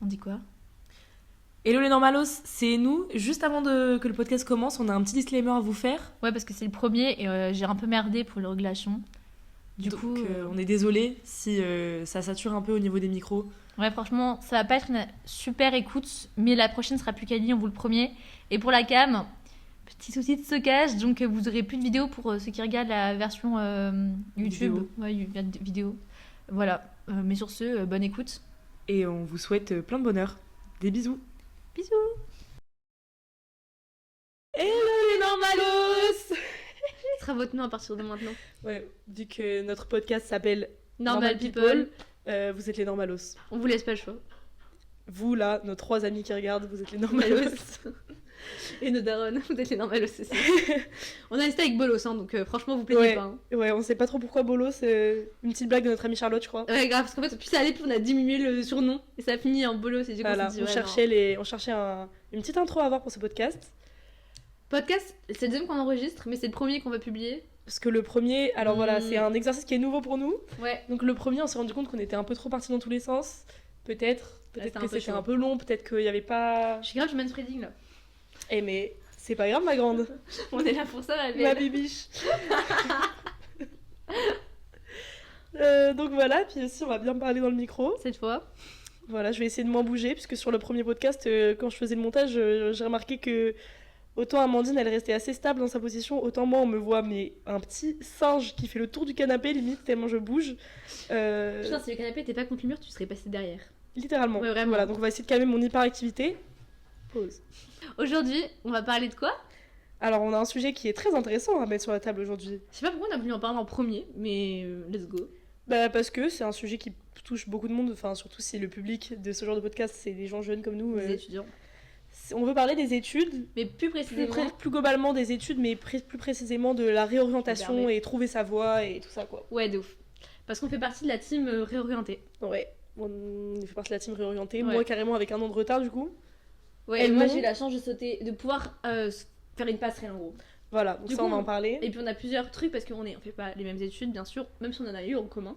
On dit quoi? Hello les normalos, c'est nous. Juste avant que le podcast commence, on a un petit disclaimer à vous faire. Ouais, parce que c'est le premier et j'ai un peu merdé pour le réglation. Du Donc coup, on est désolé si ça sature un peu au niveau des micros. ouais, franchement, ça va pas être une super écoute, mais la prochaine sera plus quali, on vous le promet. Et pour la cam, petit souci de stockage, donc vous aurez plus de vidéos pour ceux qui regardent la version YouTube. Vidéo. Ouais, vidéo. Voilà. Mais sur ce, bonne écoute. Et on vous souhaite plein de bonheur. Des bisous. Bisous. Hello les normalos. Ce sera votre nom à partir de maintenant. Ouais, vu que notre podcast s'appelle Normal People. Vous êtes les normalos. On vous laisse pas le choix. Vous là, nos 3 amis qui regardent, vous êtes les normalos. Et nos darons, vous êtes les normales aussi. On a resté avec Bolos, hein, donc franchement, vous plaignez Ouais. pas. Hein. Ouais, on sait pas trop pourquoi Bolo, c'est une petite blague de notre amie Charlotte, je crois. Ouais, grave, parce qu'en fait, plus ça allait, plus on a diminué le surnom. Et ça a fini en Bolos. Et du coup, Voilà, on s'est dit, on ouais, cherchait, une petite intro à avoir pour ce podcast. non. Podcast, c'est le deuxième qu'on enregistre, mais c'est le premier qu'on va publier. Parce que le premier, alors voilà, c'est un exercice qui est nouveau pour nous. Ouais. Donc le premier, on s'est rendu compte qu'on était un peu trop partis dans tous les sens. Peut-être c'était un que peu c'était chaud. un peu long, peut-être qu'il y avait pas... Je suis grave, je manspreading là. Eh mais c'est pas grave ma grande, On est là pour ça, la ma belle. bibiche. Donc voilà, puis aussi on va bien parler dans le micro. Cette fois. Voilà, je vais essayer de m'en bouger, puisque sur le premier podcast, quand je faisais le montage, j'ai remarqué que autant Amandine, elle restait assez stable dans sa position, autant moi, on me voit, mais un petit singe qui fait le tour du canapé, limite, tellement je bouge. Putain, si le canapé était pas contre le mur, tu serais passé derrière. Littéralement. Ouais, vraiment. Voilà, donc on va essayer de calmer mon hyperactivité. Pause. Aujourd'hui, on va parler de quoi? Alors, on a un sujet qui est très intéressant à mettre sur la table aujourd'hui. Je sais pas pourquoi on a voulu en parler en premier, mais let's go. Bah, parce que c'est un sujet qui touche beaucoup de monde, enfin, surtout si le public de ce genre de podcast, c'est des gens jeunes comme nous. Les étudiants. On veut parler des études, Mais plus précisément. plus globalement des études, mais plus précisément de la réorientation et trouver sa voie et tout ça, quoi. Ouais, de ouf. Parce qu'on fait partie de la team réorientée. Ouais, on fait partie de la team réorientée. Ouais. Moi, carrément, avec un an de retard, du coup. Ouais, Elles et moi m'ont- j'ai eu la chance de sauter, de pouvoir faire une passerelle en gros. Voilà, donc Du ça, coup, on va en parler. Et puis on a plusieurs trucs parce qu'on fait pas les mêmes études, bien sûr, même si on en a eu en commun.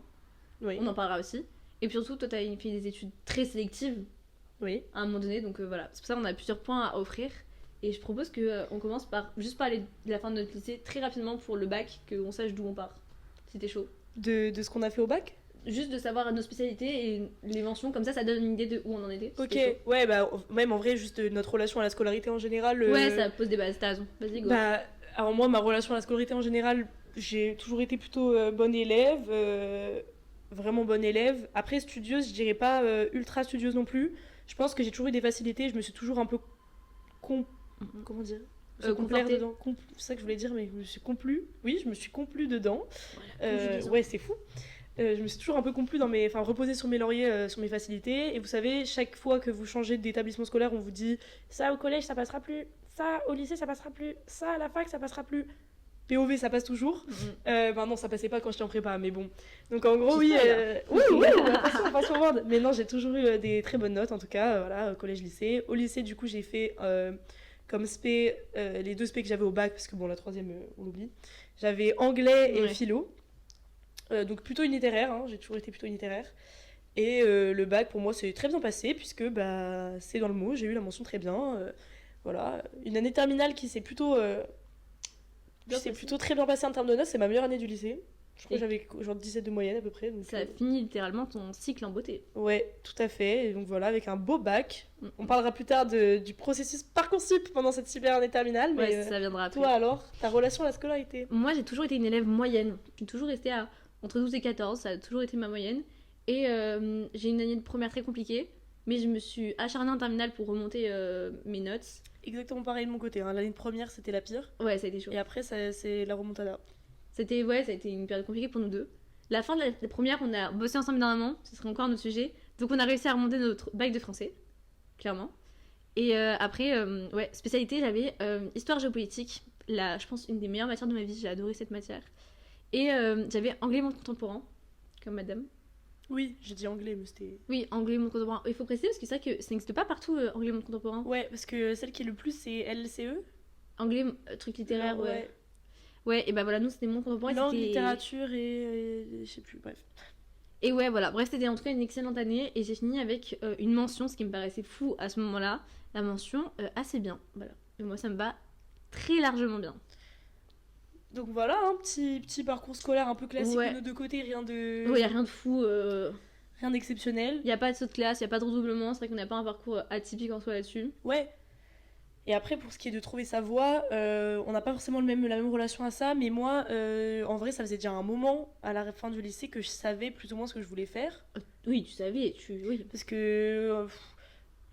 Oui. On en parlera aussi. Et puis surtout, toi, t'as fait des études très sélectives Oui. à un moment donné, donc voilà. C'est pour ça qu'on a plusieurs points à offrir. Et je propose qu'on commence par juste parler de la fin de notre lycée très rapidement pour le bac, qu'on sache d'où on part. Si t'es chaud. De ce qu'on a fait au bac. Juste de savoir nos spécialités et les mentions, comme ça donne une idée de où on en était. si Ok, t'es chaud. ouais, bah, même en vrai, juste notre relation à la scolarité en général. Ouais, ça pose des bases, t'as raison. Vas-y, go. Bah, alors moi, ma relation à la scolarité en général, j'ai toujours été plutôt bonne élève, vraiment bonne élève. Après, studieuse, je dirais pas ultra studieuse non plus. Je pense que j'ai toujours eu des facilités, je me suis toujours un peu... Comment dire complaire Confortée. dedans. C'est ça que je voulais dire, mais je me suis complu. Oui, je me suis complu dedans. conjugaison. Ouais, c'est fou. Je me suis toujours un peu complu enfin reposée sur mes lauriers, sur mes facilités. Et vous savez, chaque fois que vous changez d'établissement scolaire, on vous dit ça au collège, ça passera plus. Ça au lycée, ça passera plus. Ça à la fac, ça passera plus. POV, ça passe toujours. Non, ça passait pas quand j'étais en prépa, mais bon. Donc en gros, oui. Oui, passion Word. Mais non, j'ai toujours eu des très bonnes notes, en tout cas, voilà, collège-lycée. Au lycée, du coup, j'ai fait comme spé les 2 spé que j'avais au bac, parce que bon, la troisième, on l'oublie. J'avais anglais et philo. Donc plutôt unitaire, hein, j'ai toujours été plutôt unitaire. Et le bac, pour moi, c'est très bien passé, puisque bah, c'est dans le mot, j'ai eu la mention très bien. Voilà, une année terminale qui s'est plutôt très bien passée en termes de notes, c'est ma meilleure année du lycée. Je crois que j'avais genre 17 de moyenne à peu près. Donc, Ça a fini littéralement ton cycle en beauté. Ouais, tout à fait. Et donc voilà, avec un beau bac. On parlera plus tard du processus Parcoursup pendant cette super année terminale. Mais Ouais, ça viendra après. toi alors, ta relation à la scolarité? Moi, j'ai toujours été une élève moyenne. J'ai toujours resté entre 12 et 14, ça a toujours été ma moyenne. Et j'ai une année de première très compliquée, mais je me suis acharnée en terminale pour remonter mes notes. Exactement pareil de mon côté. Hein. L'année de première, c'était la pire. Ouais, ça a été chaud. Et après, c'est la remontada. Ça a été une période compliquée pour nous deux. La fin de la première, on a bossé ensemble énormément, ce serait encore un autre sujet. Donc on a réussi à remonter notre bac de français, clairement. Et après, spécialité, j'avais histoire géopolitique, je pense une des meilleures matières de ma vie, j'ai adoré cette matière. Et j'avais anglais monde contemporain, comme madame. Oui, j'ai dit anglais, mais c'était... Oui, anglais monde contemporain. Il faut préciser parce que c'est vrai que ça n'existe pas partout, anglais monde contemporain. Ouais, parce que celle qui est le plus, c'est LCE. Anglais, truc littéraire, Non, ouais. Ouais, et bah voilà, nous c'était monde contemporain. Langue, c'était... littérature et je sais plus, bref. Et ouais, voilà. Bref, c'était en tout cas une excellente année. Et j'ai fini avec une mention, ce qui me paraissait fou à ce moment-là. La mention assez bien. Voilà. Et moi, ça me va très largement bien. Donc voilà, un petit parcours scolaire un peu classique Ouais. de nos deux côtés, rien de... Ouais, y a rien de fou. Rien d'exceptionnel. Y a pas de saut de classe, y a pas de redoublement. C'est vrai qu'on n'a pas un parcours atypique en soi là-dessus. Ouais. Et après, pour ce qui est de trouver sa voie, on n'a pas forcément la même relation à ça, mais moi, en vrai, ça faisait déjà un moment, à la fin du lycée, que je savais plus ou moins ce que je voulais faire. Oui, tu savais, oui. Parce que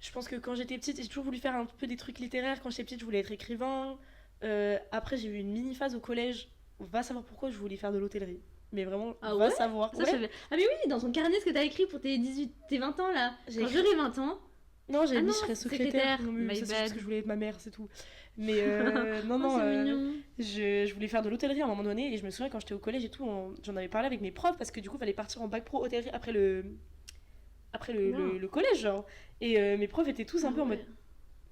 je pense que quand j'étais petite, j'ai toujours voulu faire un peu des trucs littéraires. Quand j'étais petite, je voulais être écrivain. Après, j'ai eu une mini phase au collège. On va savoir pourquoi je voulais faire de l'hôtellerie. Mais vraiment, Ah on va ouais savoir. Ça, Ouais. je savais. Ah mais oui, dans ton carnet, ce que t'as écrit pour tes 18, tes 20 ans là. J'ai Quand écrit- j'aurai 20 ans. Non, j'avais Ah mis non, je serais secrétaire. secrétaire. Non, mais My ça, c'est bad. juste que je voulais être ma mère, c'est tout. Mais non, Oh, non, c'est mignon. je voulais faire de l'hôtellerie à un moment donné. Et je me souviens quand j'étais au collège et tout, j'en avais parlé avec mes profs parce que du coup, il fallait partir en bac pro hôtellerie après le collège, genre. Et mes profs étaient tous un peu en mode.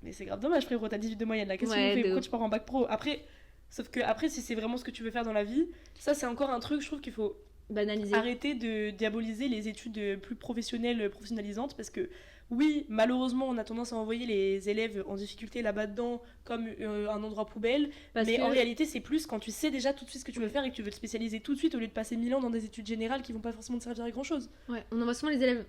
Mais c'est grave dommage, frérot, t'as 18 de moyenne là. Qu'est-ce que Ouais, tu fais? de Pourquoi ouf. tu pars en bac pro? Après, sauf que après, si c'est vraiment ce que tu veux faire dans la vie, ça c'est encore un truc, je trouve qu'il faut Banalisé. arrêter de diaboliser les études plus professionnelles, professionnalisantes, parce que oui, malheureusement, on a tendance à envoyer les élèves en difficulté là-bas dedans comme un endroit poubelle, Parce mais que... en réalité, c'est plus quand tu sais déjà tout de suite ce que tu veux faire et que tu veux te spécialiser tout de suite au lieu de passer 1000 ans dans des études générales qui vont pas forcément te servir à grand-chose. Ouais, on envoie souvent les élèves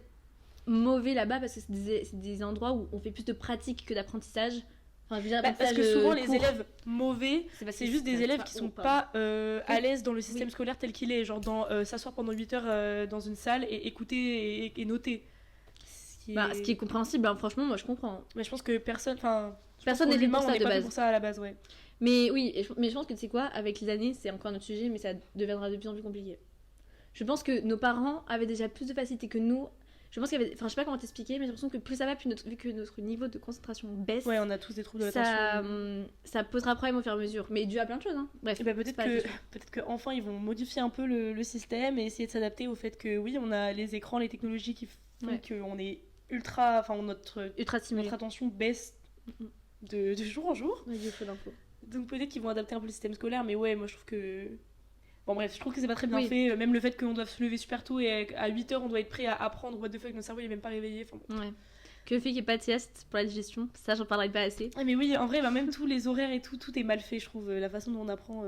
mauvais là-bas parce que c'est des endroits où on fait plus de pratique que d'apprentissage. Enfin, je veux dire, Parce que apprentissage, souvent, les court. élèves mauvais, parce c'est que juste des ça élèves va qui sont pardon. pas à l'aise dans le système Oui. scolaire tel qu'il est, genre s'asseoir pendant 8 heures dans une salle et écouter et noter. Ce qui est compréhensible, hein, franchement, moi je comprends. Mais je pense que personne Personne n'est fait pour ça de pas fait base. pour ça à la base, ouais. Mais oui, mais je pense que tu sais quoi, avec les années, c'est encore notre sujet, mais ça deviendra de plus en plus compliqué. Je pense que nos parents avaient déjà plus de facilité que nous. Je pense qu'il y avait, enfin, je sais pas comment t'expliquer, mais j'ai l'impression que plus ça va, vu que notre niveau de concentration baisse, Ouais, on a tous des troubles de ça, l'attention. ça posera problème au fur et à mesure. Mais dû à plein de choses, hein. Bref. Et bah c'est pas la question. peut-être que enfin ils vont modifier un peu le système et essayer de s'adapter au fait que oui, on a les écrans, les technologies qui font Ouais. qu'on est ultra, enfin Ultra stimulé. notre attention baisse de jour en jour. Ouais, il faut l'info. Donc peut-être qu'ils vont adapter un peu le système scolaire, mais ouais, moi je trouve que... Bon bref, je trouve que c'est pas très bien Oui. fait, même le fait qu'on doit se lever super tôt et à 8h on doit être prêt à apprendre, what the fuck, notre cerveau il est même pas réveillé, enfin bon. Ouais. Que le fait qu'il n'y ait pas de sieste pour la digestion, ça j'en parlerai pas assez. Ouais, mais oui, en vrai, bah, même tous les horaires et tout est mal fait, je trouve, la façon dont on apprend...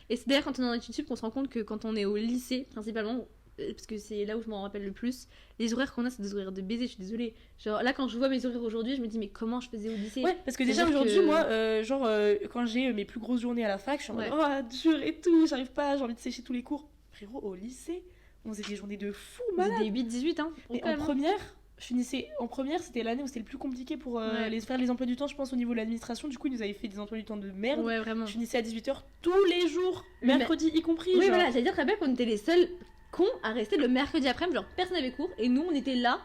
Et c'est d'ailleurs quand on est en études sup qu'on se rend compte que quand on est au lycée, principalement, parce que c'est là où je m'en rappelle le plus, les horaires qu'on a, c'est des horaires de baiser, je suis désolée. Genre là, quand je vois mes horaires aujourd'hui, je me dis, mais comment je faisais au lycée? Ouais, parce que déjà C'est-à-dire aujourd'hui, que- moi, quand j'ai mes plus grosses journées à la fac, je suis en mode, Ouais. oh, dur et tout, j'arrive pas, j'ai envie de sécher tous les cours. Frérot, au lycée, on faisait des journées de fou, malade. Des 8-18, hein. Et quand en même, hein. première, c'était l'année où c'était le plus compliqué pour Ouais. faire les emplois du temps, je pense, au niveau de l'administration. Du coup, ils nous avaient fait des emplois du temps de merde. Ouais, vraiment. Je finissais à 18h tous les jours, Mais- mercredi y compris. Oui, genre. voilà, j'allais dire très bien qu'on était les seuls cons à rester le mercredi après-midi, genre personne n'avait cours, et nous on était là,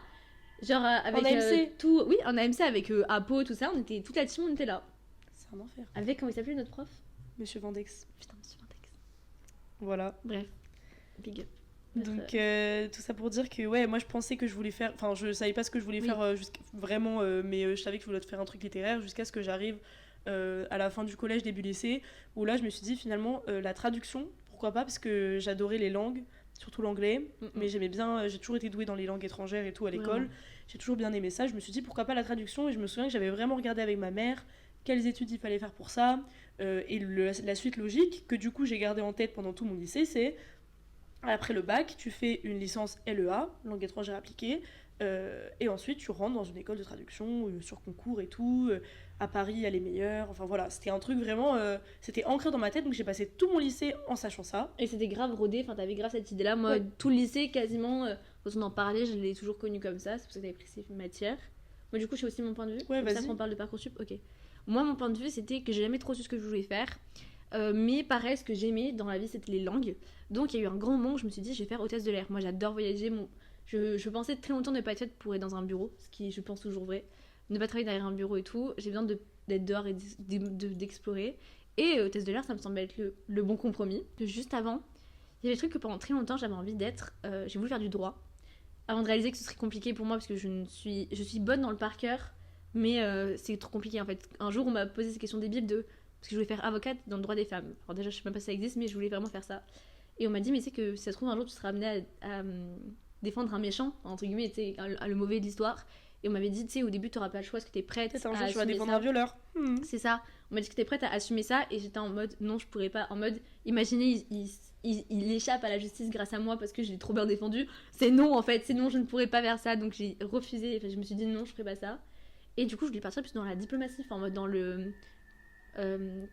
genre avec AMC. tout. Oui, en AMC avec Apo, tout ça, on était toute la team, on était là. C'est un enfer. Avec, comment il s'appelait notre prof? Monsieur Vendex. Putain, monsieur Vintex. Voilà. Bref, big up. Donc tout ça pour dire que ouais, moi je pensais que je voulais faire, enfin je savais pas ce que je voulais Oui. faire vraiment, mais je savais que je voulais faire un truc littéraire jusqu'à ce que j'arrive à la fin du collège, début lycée, où là je me suis dit finalement la traduction, pourquoi pas, parce que j'adorais les langues, surtout l'anglais, mais j'aimais bien, j'ai toujours été douée dans les langues étrangères et tout à l'école, Vraiment. j'ai toujours bien aimé ça, je me suis dit pourquoi pas la traduction, et je me souviens que j'avais vraiment regardé avec ma mère quelles études il fallait faire pour ça, et la suite logique que du coup j'ai gardé en tête pendant tout mon lycée, c'est après le bac, tu fais une licence LEA, langue étrangère appliquée, et ensuite tu rentres dans une école de traduction sur concours et tout. À Paris, il y a les meilleurs. Enfin voilà, c'était un truc vraiment. C'était ancré dans ma tête, donc j'ai passé tout mon lycée en sachant ça. Et c'était grave rodé, enfin t'avais grave cette idée-là. Moi, Ouais. tout le lycée, quasiment, quand on en parlait, je l'ai toujours connu comme ça, c'est pour ça que j'avais pris ces matières. Moi, du coup, j'ai aussi mon point de vue. Ouais, Comme ça vas-y. qu'on parle de Parcoursup, ok. Moi, mon point de vue, c'était que j'ai jamais trop su ce que je voulais faire. Mais pareil, ce que j'aimais dans la vie, c'était les langues. Donc, il y a eu un grand moment où je me suis dit, je vais faire hôtesse de l'air. Moi, j'adore voyager. Je pensais très longtemps ne pas être faite pour être dans un bureau, ce qui, je pense, toujours vrai. Ne pas travailler derrière un bureau et tout. J'ai besoin d'être dehors et d'explorer. Et hôtesse de l'air, ça me semble être le bon compromis. Juste avant, il y avait des trucs que pendant très longtemps, j'avais envie d'être. J'ai voulu faire du droit. Avant de réaliser que ce serait compliqué pour moi, parce que je suis bonne dans le par cœur, mais c'est trop compliqué en fait. Un jour, on m'a posé ces questions débiles parce que je voulais faire avocate dans le droit des femmes. Alors déjà, je sais même pas si ça existe, mais je voulais vraiment faire ça. Et on m'a dit, mais c'est que si ça se trouve, un jour, tu seras amenée défendre un méchant, entre guillemets, tu sais, le mauvais de l'histoire. Et on m'avait dit, tu sais, au début, t'auras pas le choix, est-ce que t'es prête C'est un à jour, tu vas assumer défendre ça. un violeur. C'est ça. On m'a dit que t'étais prête à assumer ça, et j'étais en mode, non, je pourrais pas. En mode, imaginez, il échappe à la justice grâce à moi parce que je l'ai trop bien défendu. C'est non, en fait, c'est non, je ne pourrais pas faire ça. Donc j'ai refusé, enfin, je me suis dit non, je ferais pas ça. Et du coup, je voulais partir plus dans la diplomatie, enfin, en mode dans le.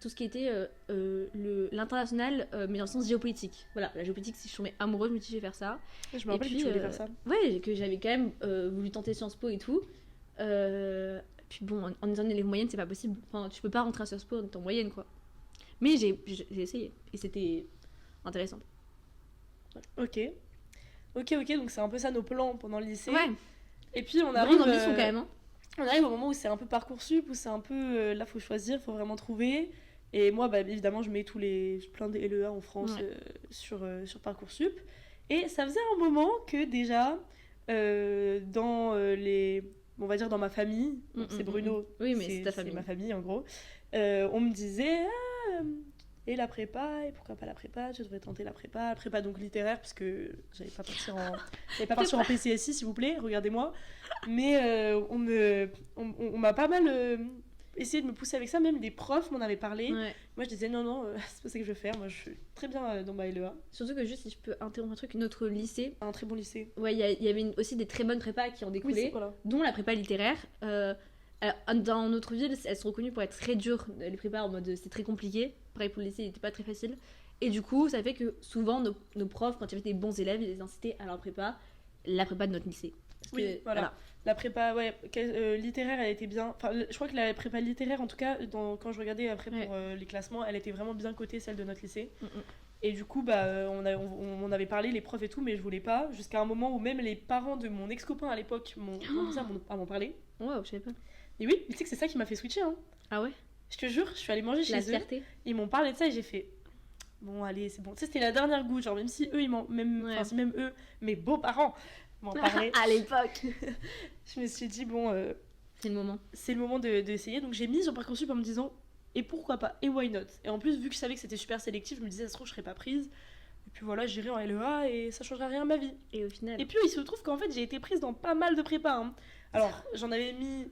Tout ce qui était l'international, mais dans le sens géopolitique. Voilà, la géopolitique, si je tombais amoureuse, je me suis dit, je vais faire ça. Je me rappelle que tu voulais faire ça. Ouais, que j'avais quand même voulu tenter Sciences Po et tout. Puis bon, en étant élève moyenne, c'est pas possible. Enfin, tu peux pas rentrer à Sciences Po en étant moyenne, quoi. Mais j'ai essayé, et c'était intéressant. Ok, donc c'est un peu ça nos plans pendant le lycée. Ouais, Et puis on grande arrive, ambition quand même. Hein. on arrive au moment où c'est un peu Parcoursup, où c'est un peu là faut choisir, faut vraiment trouver. Et moi bah, évidemment je mets plein des LEA en France Ouais. sur Parcoursup. Et ça faisait un moment que déjà dans on va dire dans ma famille, c'est Bruno, Oui, mais c'est ta famille. c'est ma famille en gros, on me disait et la prépa, et pourquoi pas la prépa, tu devrais tenter la prépa donc littéraire, parce que j'allais pas partir en PCSI s'il vous plaît, regardez-moi. Mais on m'a pas mal essayé de me pousser avec ça, même des profs m'en avaient parlé. Ouais. Moi je disais non, c'est pas ça que je veux faire, moi je suis très bien dans ma LEA. Surtout que juste si je peux interrompre un truc, notre lycée, Un très bon lycée. ouais, il y avait aussi des très bonnes prépas qui en découlaient, Voilà. dont la prépa littéraire. Dans notre ville, elles sont reconnues pour être très dures, les prépas, en mode c'est très compliqué. Pareil pour le lycée, il n'était pas très facile. Et du coup, ça fait que souvent, nos profs, quand il y avait des bons élèves, ils les incitaient à leur prépa, la prépa de notre lycée. Parce Oui, que, voilà. La prépa littéraire, elle était bien. Enfin, je crois que la prépa littéraire, en tout cas, quand je regardais après pour les classements, elle était vraiment bien cotée, celle de notre lycée. Et du coup, on avait parlé, les profs et tout, mais je voulais pas. Jusqu'à un moment où même les parents de mon ex-copain à l'époque m'ont commencé à m'en parler. Wow, je savais pas. Et oui, tu sais que c'est ça qui m'a fait switcher. Hein. Ah ouais. Je te jure, je suis allée manger La chez eux. fierté. Ils m'ont parlé de ça et j'ai fait. Bon, allez, c'est bon. Tu sais, c'était la dernière goutte. Genre, même si eux, si même eux, mes beaux-parents m'en parlaient. À l'époque. Je me suis dit, bon, C'est le moment. c'est le moment d'essayer. Donc, j'ai mis sur Parcoursup en me disant, et pourquoi pas, et why not. Et en plus, vu que je savais que c'était super sélectif, je me disais, ça se trouve, je serais pas prise. Et puis voilà, j'irai en LEA et ça changera rien à ma vie. Et au final. Et puis, il se trouve qu'en fait, j'ai été prise dans pas mal de prépas. Hein. Alors, j'en avais mis,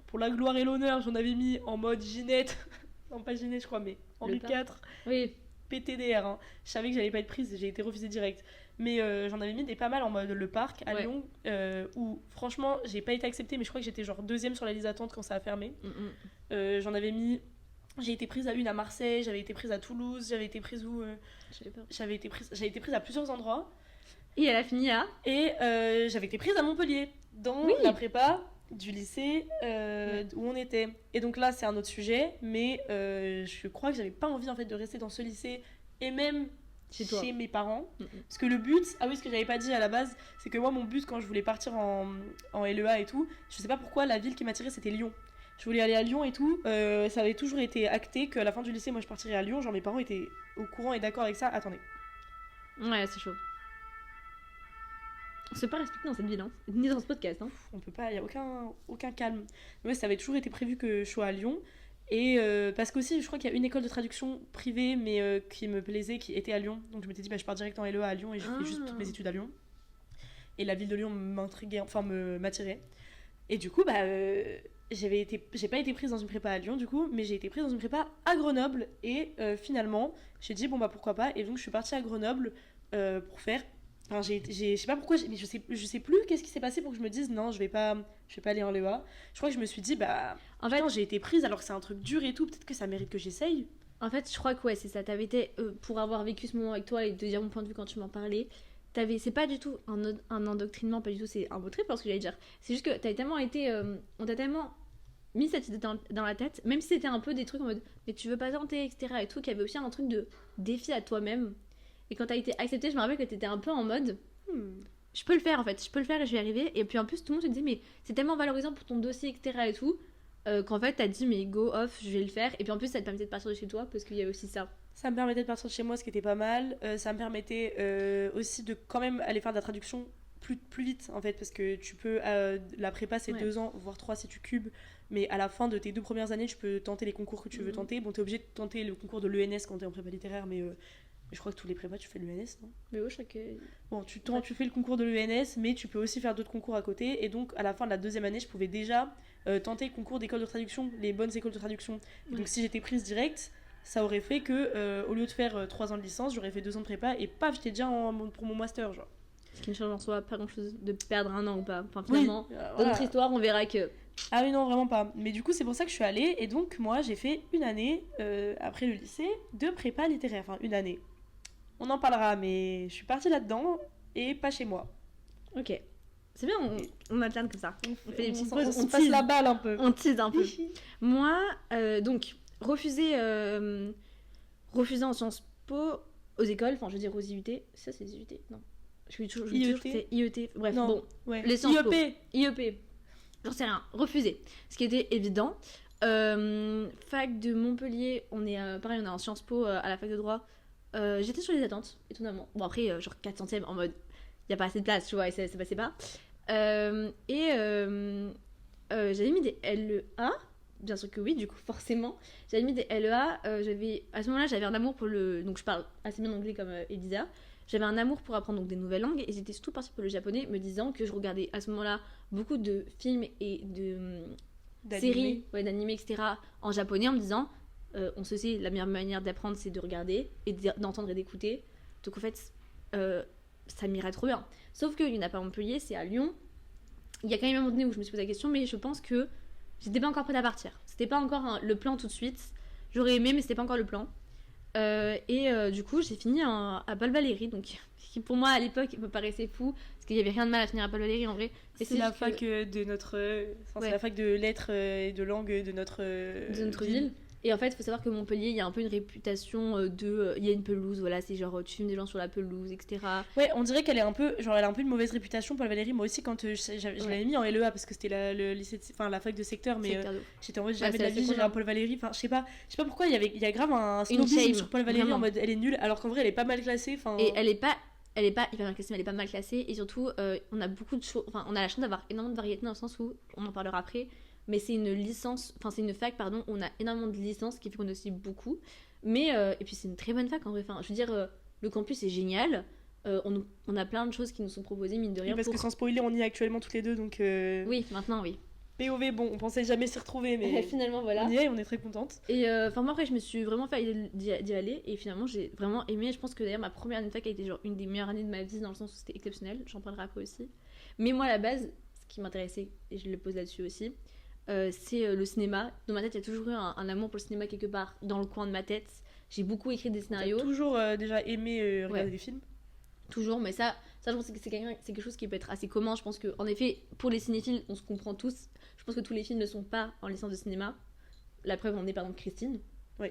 pour la gloire et l'honneur, j'en avais mis en mode Ginette. Non, pas Ginette, je crois, mais en Le U4. Oui. PTDR. Hein. Je savais que j'allais pas être prise, j'ai été refusée direct. Mais j'en avais mis des pas mal en mode le parc à Lyon, où franchement, j'ai pas été acceptée, mais je crois que j'étais genre deuxième sur la liste d'attente quand ça a fermé. J'en avais mis. J'ai été prise à une à Marseille, j'avais été prise à Toulouse, j'avais été prise où Je savais pas. J'ai été prise à plusieurs endroits. Et elle a fini à. Et j'avais été prise à Montpellier, dans la prépa du lycée où on était. Et donc là, c'est un autre sujet, mais je crois que j'avais pas envie en fait de rester dans ce lycée, et même chez mes parents. Parce que le but, ce que j'avais pas dit à la base, c'est que moi, mon but quand je voulais partir en LEA et tout, je sais pas pourquoi, la ville qui m'attirait c'était Lyon. Je voulais aller à Lyon et tout, ça avait toujours été acté qu'à la fin du lycée, moi je partirais à Lyon. Genre mes parents étaient au courant et d'accord avec ça. Attendez. Ouais, c'est chaud. On se fait pas respecter dans cette ville, hein. Ni dans ce podcast. Hein. On peut pas, il y a aucun calme. Mais ouais, ça avait toujours été prévu que je sois à Lyon. Et parce qu'aussi, je crois qu'il y a une école de traduction privée, mais qui me plaisait, qui était à Lyon. Donc je m'étais dit, je pars direct en LEA à Lyon et je fais juste toutes mes études à Lyon. Et la ville de Lyon m'intriguait, enfin m'attirait. Et du coup, j'ai pas été prise dans une prépa à Lyon, du coup, mais j'ai été prise dans une prépa à Grenoble. Et finalement, j'ai dit, pourquoi pas. Et donc je suis partie à Grenoble pour faire. Enfin, je sais pas pourquoi, mais je sais plus qu'est-ce qui s'est passé pour que je me dise non, je vais pas aller en LEA. Je crois que je me suis dit, en fait, j'ai été prise alors que c'est un truc dur et tout, peut-être que ça mérite que j'essaye. En fait, je crois que ouais, c'est ça. T'avais été, pour avoir vécu ce moment avec toi et te dire mon point de vue quand tu m'en parlais, c'est pas du tout un endoctrinement, pas du tout, c'est un beau trip parce que j'allais dire. C'est juste que t'avais tellement été. On t'a tellement mis cette idée dans la tête, même si c'était un peu des trucs en mode mais tu veux pas tenter, etc. et tout, qu'il y avait aussi un truc de défi à toi-même. Et quand t'as été acceptée, je me rappelle que t'étais un peu en mode je peux le faire en fait, je peux le faire et je vais y arriver. Et puis en plus, tout le monde te disait mais c'est tellement valorisant pour ton dossier, etc. et tout, qu'en fait t'as dit mais go off, je vais le faire. Et puis en plus, ça te permettait de partir de chez toi parce qu'il y a aussi ça. Ça me permettait de partir de chez moi, ce qui était pas mal. Ça me permettait aussi de quand même aller faire de la traduction plus vite en fait, parce que tu peux. La prépa, c'est 2 ans, voire 3 si tu cubes. Mais à la fin de tes 2 premières années, tu peux tenter les concours que tu veux tenter. Bon, t'es obligé de tenter le concours de l'ENS quand t'es en prépa littéraire, mais Je crois que tous les prépas, tu fais l'ENS, non? Mais ouais, je crois que. Bon, tu fais le concours de l'ENS, mais tu peux aussi faire d'autres concours à côté. Et donc, à la fin de la 2e année, je pouvais déjà tenter le concours d'école de traduction, les bonnes écoles de traduction. Et Ouais. donc, si j'étais prise direct, ça aurait fait que, au lieu de faire 3 ans de licence, j'aurais fait 2 ans de prépa et paf, j'étais déjà pour mon master, genre. Ce qui ne change en soi pas grand chose de perdre un an ou pas. Enfin, Oui, finalement, dans voilà. notre histoire, on verra que. Ah oui, non, vraiment pas. Mais du coup, c'est pour ça que je suis allée. Et donc, moi, j'ai fait une année, après le lycée, de prépa littéraire. Enfin, une année. On en parlera, mais je suis partie là-dedans et pas chez moi. Ok. C'est bien, on alterne comme ça. On fait des petites pauses, on on se passe tease. la balle un peu. On tease un peu. Moi, donc, refuser en Sciences Po aux écoles, enfin, je veux dire aux IUT. Ça, c'est des IUT? Non. Je dis toujours que c'est IET. Bref, Non, bon. ouais. Les Sciences Po. IEP. IEP. J'en sais rien. Refuser. Ce qui était évident. Fac de Montpellier, on est pareil, on est en Sciences Po à la fac de droit. J'étais sur les attentes, étonnamment. Bon, après, genre 400ème en mode, il n'y a pas assez de place, tu vois, et ça passait pas. J'avais mis des LEA, bien sûr que oui, du coup, forcément. J'avais mis des LEA. À ce moment-là, j'avais un amour pour le. Donc, je parle assez bien anglais comme Elisa. J'avais un amour pour apprendre donc, des nouvelles langues et j'étais surtout partie pour le japonais, me disant que je regardais à ce moment-là beaucoup de films et de séries, d'animés, etc. en japonais en me disant on se sait, la meilleure manière d'apprendre c'est de regarder et d'entendre et d'écouter. Donc en fait, ça m'irait trop bien. Sauf qu'il n'y en a pas à Montpellier, c'est à Lyon. Il y a quand même un moment donné où je me suis posé la question, mais je pense que j'étais pas encore prête à partir. C'était pas encore le plan tout de suite. J'aurais aimé, mais c'était pas encore le plan. Du coup, j'ai fini à Paul Valéry, donc qui pour moi à l'époque me paraissait fou, parce qu'il y avait rien de mal à finir à Paul Valéry en vrai. C'est la fac de notre. C'est la fac de lettres et de langue de notre ville. Et en fait, il faut savoir que Montpellier, il y a un peu une réputation il y a une pelouse, voilà, c'est genre tu filmes des gens sur la pelouse, etc. Ouais, on dirait qu'elle est un peu, genre elle a un peu une mauvaise réputation, Paul Valéry. Moi aussi, quand je l'avais mis en LEA parce que c'était le lycée, enfin la fac de secteur, mais j'étais en mode jamais de la vie j'irai à Paul Valéry. Enfin, je sais pas pourquoi il y a grave un snobisme sur Paul Valéry vraiment. En mode elle est nulle, alors qu'en vrai elle est pas mal classée. Et elle est pas hyper mal classée, mais elle est pas mal classée. Et surtout, on a beaucoup de choses. Enfin, on a la chance d'avoir énormément de variétés dans le sens où, on en parlera après, mais c'est une fac, pardon, où on a énormément de licences, qui fait qu'on a aussi beaucoup. Mais, et puis c'est une très bonne fac en vrai. Enfin, je veux dire, le campus est génial. On a plein de choses qui nous sont proposées, mine de rien. Oui, parce que sans spoiler, on y est actuellement toutes les deux, donc. Oui, maintenant, oui. POV, bon, on pensait jamais s'y retrouver, mais finalement, voilà. On y est, on est très contente. Et moi, après, je me suis vraiment fait d'y aller, et finalement, j'ai vraiment aimé. Je pense que d'ailleurs, ma première année de fac a été genre une des meilleures années de ma vie, dans le sens où c'était exceptionnel. J'en parlerai après aussi. Mais moi, à la base, ce qui m'intéressait, et je le pose là-dessus aussi, c'est le cinéma. Dans ma tête, il y a toujours eu un amour pour le cinéma quelque part dans le coin de ma tête. J'ai beaucoup écrit des scénarios. T'as toujours déjà aimé regarder des films? Toujours, mais ça je pense que c'est quelque chose qui peut être assez commun. Je pense que, en effet, pour les cinéphiles, on se comprend tous. Je pense que tous les films ne sont pas en licence de cinéma. La preuve en est par exemple Christine. Oui.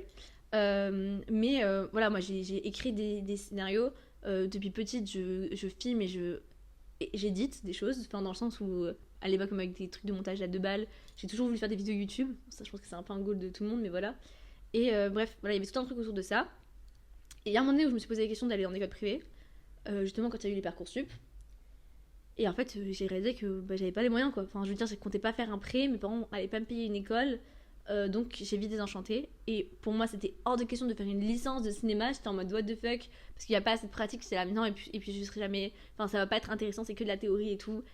Voilà, moi j'ai écrit des scénarios. Depuis petite, je filme et j'édite des choses. Enfin, dans le sens où, à l'époque, comme avec des trucs de montage à 2 balles, j'ai toujours voulu faire des vidéos YouTube. Ça, je pense que c'est un peu un goal de tout le monde, mais voilà. Et bref, voilà, il y avait tout un truc autour de ça. Et il y a un moment donné où je me suis posé la question d'aller en école privée. Justement quand il y a eu les Parcoursup. Et en fait, j'ai réalisé que j'avais pas les moyens, quoi. Enfin, je veux dire, je comptais pas faire un prêt, mes parents allaient pas me payer une école, donc j'ai vite désenchanté. Et pour moi, c'était hors de question de faire une licence de cinéma. J'étais en mode what the fuck, parce qu'il y a pas assez de pratique, c'est là maintenant, et puis je serai jamais. Enfin, ça va pas être intéressant, c'est que de la théorie et tout.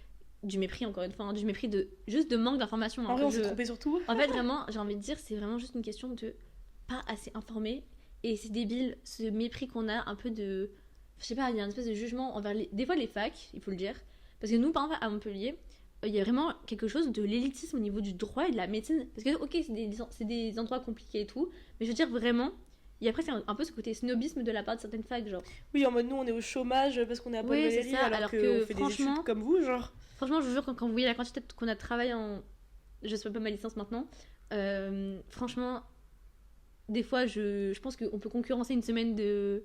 Du mépris, encore une fois, hein, du mépris juste de manque d'information. En vrai, on s'est trompé sur tout. En fait, vraiment, j'ai envie de dire, c'est vraiment juste une question de pas assez informé. Et c'est débile, ce mépris qu'on a un peu de. Je sais pas, il y a une espèce de jugement envers des fois les facs, il faut le dire. Parce que nous, par exemple, à Montpellier, il y a vraiment quelque chose de l'élitisme au niveau du droit et de la médecine. Parce que, ok, c'est des endroits compliqués et tout, mais je veux dire vraiment, il y a presque un peu ce côté snobisme de la part de certaines facs, genre. Oui, en mode nous, on est au chômage parce qu'on est à Paul Valéry, alors qu'on fait des études comme vous, genre. Franchement, je vous jure, quand vous voyez la quantité qu'on a de travail en. Je sais pas ma licence maintenant. Franchement, des fois, je pense qu'on peut concurrencer une semaine de.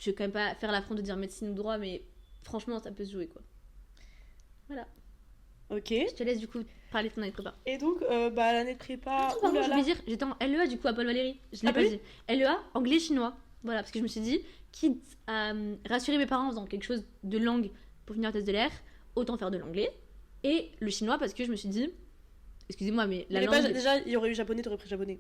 Je vais quand même pas faire l'affront de dire médecine ou droit, mais franchement, ça peut se jouer, quoi. Voilà. Ok. Je te laisse du coup parler de ton année de prépa. Et donc, l'année de prépa. Je vais dire, j'étais en LEA du coup à Paul Valéry. Je l'ai pas dit. LEA, anglais-chinois. Voilà, parce que je me suis dit, quitte à rassurer mes parents en faisant quelque chose de langue pour finir la thèse de l'air, autant faire de l'anglais. Et le chinois, parce que je me suis dit, excusez-moi, mais la langue. Déjà, il y aurait eu japonais, t'aurais pris japonais.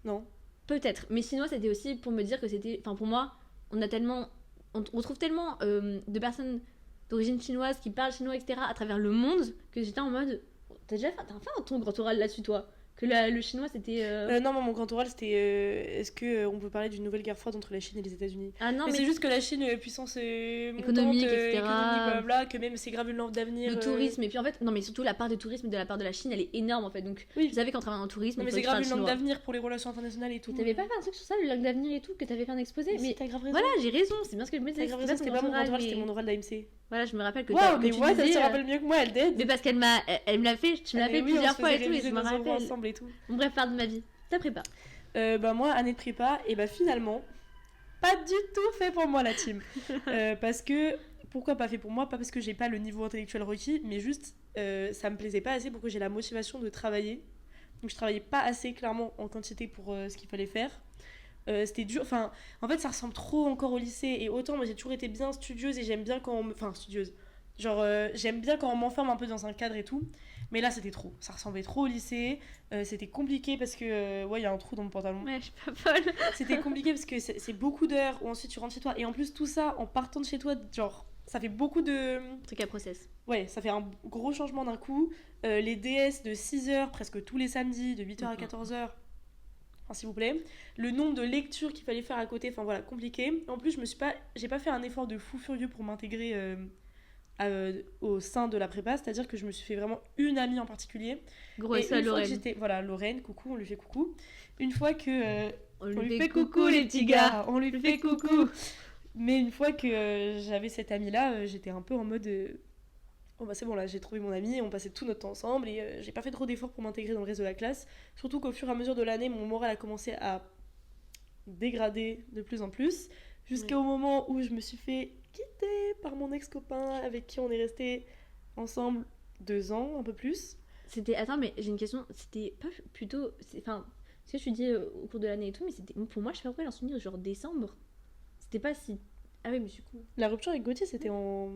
Non? Peut-être. Mais chinois, c'était aussi pour me dire que c'était. Enfin, pour moi. on a tellement, on trouve tellement de personnes d'origine chinoise qui parlent chinois, etc. à travers le monde que j'étais en mode, t'as fait ton grand oral là-dessus toi, que le chinois c'était. Non, moi, mon grand oral, c'était est-ce que on peut parler d'une nouvelle guerre froide entre la Chine et les États-Unis? Ah non, Mais mais c'est juste que la Chine, puissance économique, montante, etc. économique, blablabla, que même c'est grave une lampe d'avenir. le tourisme, et puis en fait, non mais surtout la part du tourisme de la part de la Chine, elle est énorme en fait. Donc Oui. je savais qu'en travaillant en tourisme, Non, mais il c'est fallait que je grave une parle lampe chinois. d'avenir pour les relations internationales et tout. Mais t'avais pas fait un truc sur ça, le langue d'avenir et tout, que t'avais fait un exposé? Mais t'as grave raison. Voilà, j'ai raison, c'est bien ce que je me T'as disais. grave raison, c'était pas mon grand oral, c'était mon oral d'AMC. Voilà, je me rappelle que, Waouh, que mais tu ouais, ça disais, se rappelle mieux que moi, elle dead. mais parce qu'elle me l'a fait, tu me l'as fait Oui, plusieurs on se fois et faisait tout, et réviser je me nos oraux rappelle. ensemble et tout. Bon, bref, part de ma vie. Ta prépa. Bah moi, année de prépa, et bah finalement, pas du tout fait pour moi la team. Parce que, pourquoi pas fait pour moi? Pas parce que j'ai pas le niveau intellectuel requis, mais juste, ça me plaisait pas assez pour que j'ai la motivation de travailler. Donc je travaillais pas assez clairement en quantité pour ce qu'il fallait faire. C'était dur, enfin, en fait ça ressemble trop encore au lycée, et autant moi j'ai toujours été bien studieuse et j'aime bien quand on me... Enfin, studieuse. Genre, j'aime bien quand on m'enferme un peu dans un cadre et tout. Mais là, c'était trop. Ça ressemblait trop au lycée. C'était compliqué parce que... ouais, il y a un trou dans mon pantalon. Ouais, je suis pas folle. C'était compliqué parce que c'est beaucoup d'heures où ensuite tu rentres chez toi. Et en plus, tout ça, en partant de chez toi, genre, ça fait beaucoup de... Truc à process. Ouais, ça fait un gros changement d'un coup. Les DS de 6h, presque tous les samedis, de 8h à 14h. Enfin, s'il vous plaît. Le nombre de lectures qu'il fallait faire à côté, enfin voilà, compliqué. En plus, j'ai pas fait un effort de fou furieux pour m'intégrer... au sein de la prépa, c'est-à-dire que je me suis fait vraiment une amie en particulier. Gros Et ça, une fois que Lorraine. j'étais, voilà, Lorraine, coucou, on lui fait coucou. Une fois que On on lui fait coucou les petits gars, on lui fait coucou. Mais une fois que j'avais cette amie là, j'étais un peu en mode oh bah c'est bon là, j'ai trouvé mon ami, on passait tout notre temps ensemble et j'ai pas fait trop d'efforts pour m'intégrer dans le reste de la classe. Surtout qu'au fur et à mesure de l'année, mon moral a commencé à dégrader de plus en plus, jusqu'au moment où je me suis fait quitter par mon ex-copain avec qui on est resté ensemble 2 ans, un peu plus. C'était... Attends, mais j'ai une question. C'était pas plutôt... Enfin, ce que je dis au cours de l'année et tout, mais c'était... Pour moi, je sais pas pourquoi j'ai un souvenir genre décembre. C'était pas si... Ah oui, mais du coup... La rupture avec Gauthier, c'était en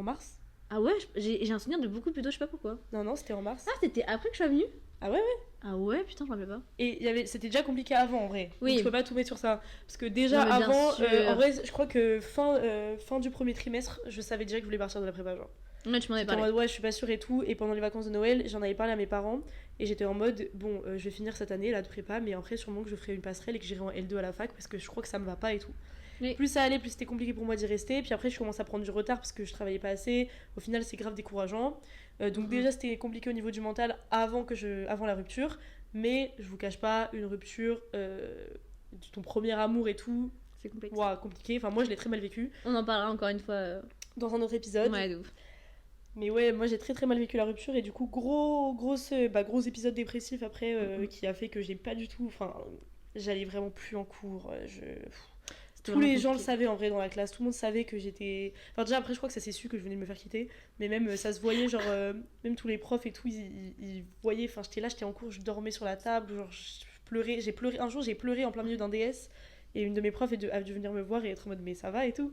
mars. Ah ouais, j'ai un souvenir de beaucoup plus tôt, je sais pas pourquoi. Non, c'était en mars. Ah, c'était après que je sois venue? Ah ouais. Ah ouais, putain, je me rappelle pas. Et c'était déjà compliqué avant, en vrai. Oui. Donc, je peux pas tout mettre sur ça. Parce que déjà, Non, mais bien avant, sûr. en vrai, je crois que fin du premier trimestre, je savais déjà que je voulais partir de la prépa, genre. Ouais, tu m'en avais J'étais en parlé. mode, ouais, je suis pas sûre et tout. Et pendant les vacances de Noël, j'en avais parlé à mes parents. Et j'étais en mode, bon, je vais finir cette année là de prépa, mais après, sûrement que je ferai une passerelle et que j'irai en L2 à la fac parce que je crois que ça me va pas et tout. Oui. Plus ça allait, plus c'était compliqué pour moi d'y rester. Puis après, je commence à prendre du retard parce que je travaillais pas assez. Au final, c'est grave décourageant. Donc, déjà, c'était compliqué au niveau du mental avant la rupture. Mais je vous cache pas, une rupture de ton premier amour et tout, C'est complexe. ouah, compliqué. Enfin, moi, je l'ai très mal vécu On en parlera encore une fois. dans un autre épisode. Ouais, de ouf. Mais ouais, moi j'ai très très mal vécu la rupture et du coup gros épisode dépressif après qui a fait que j'ai pas du tout, enfin j'allais vraiment plus en cours. C'était Tous les vraiment gens le compliqué. savaient en vrai dans la classe, tout le monde savait que j'étais... Enfin déjà après je crois que ça s'est su que je venais de me faire quitter, mais même ça se voyait genre, même tous les profs et tout, ils voyaient, enfin j'étais en cours, je dormais sur la table, genre je pleurais, un jour j'ai pleuré en plein milieu d'un DS et une de mes profs a dû venir me voir et être en mode mais ça va et tout.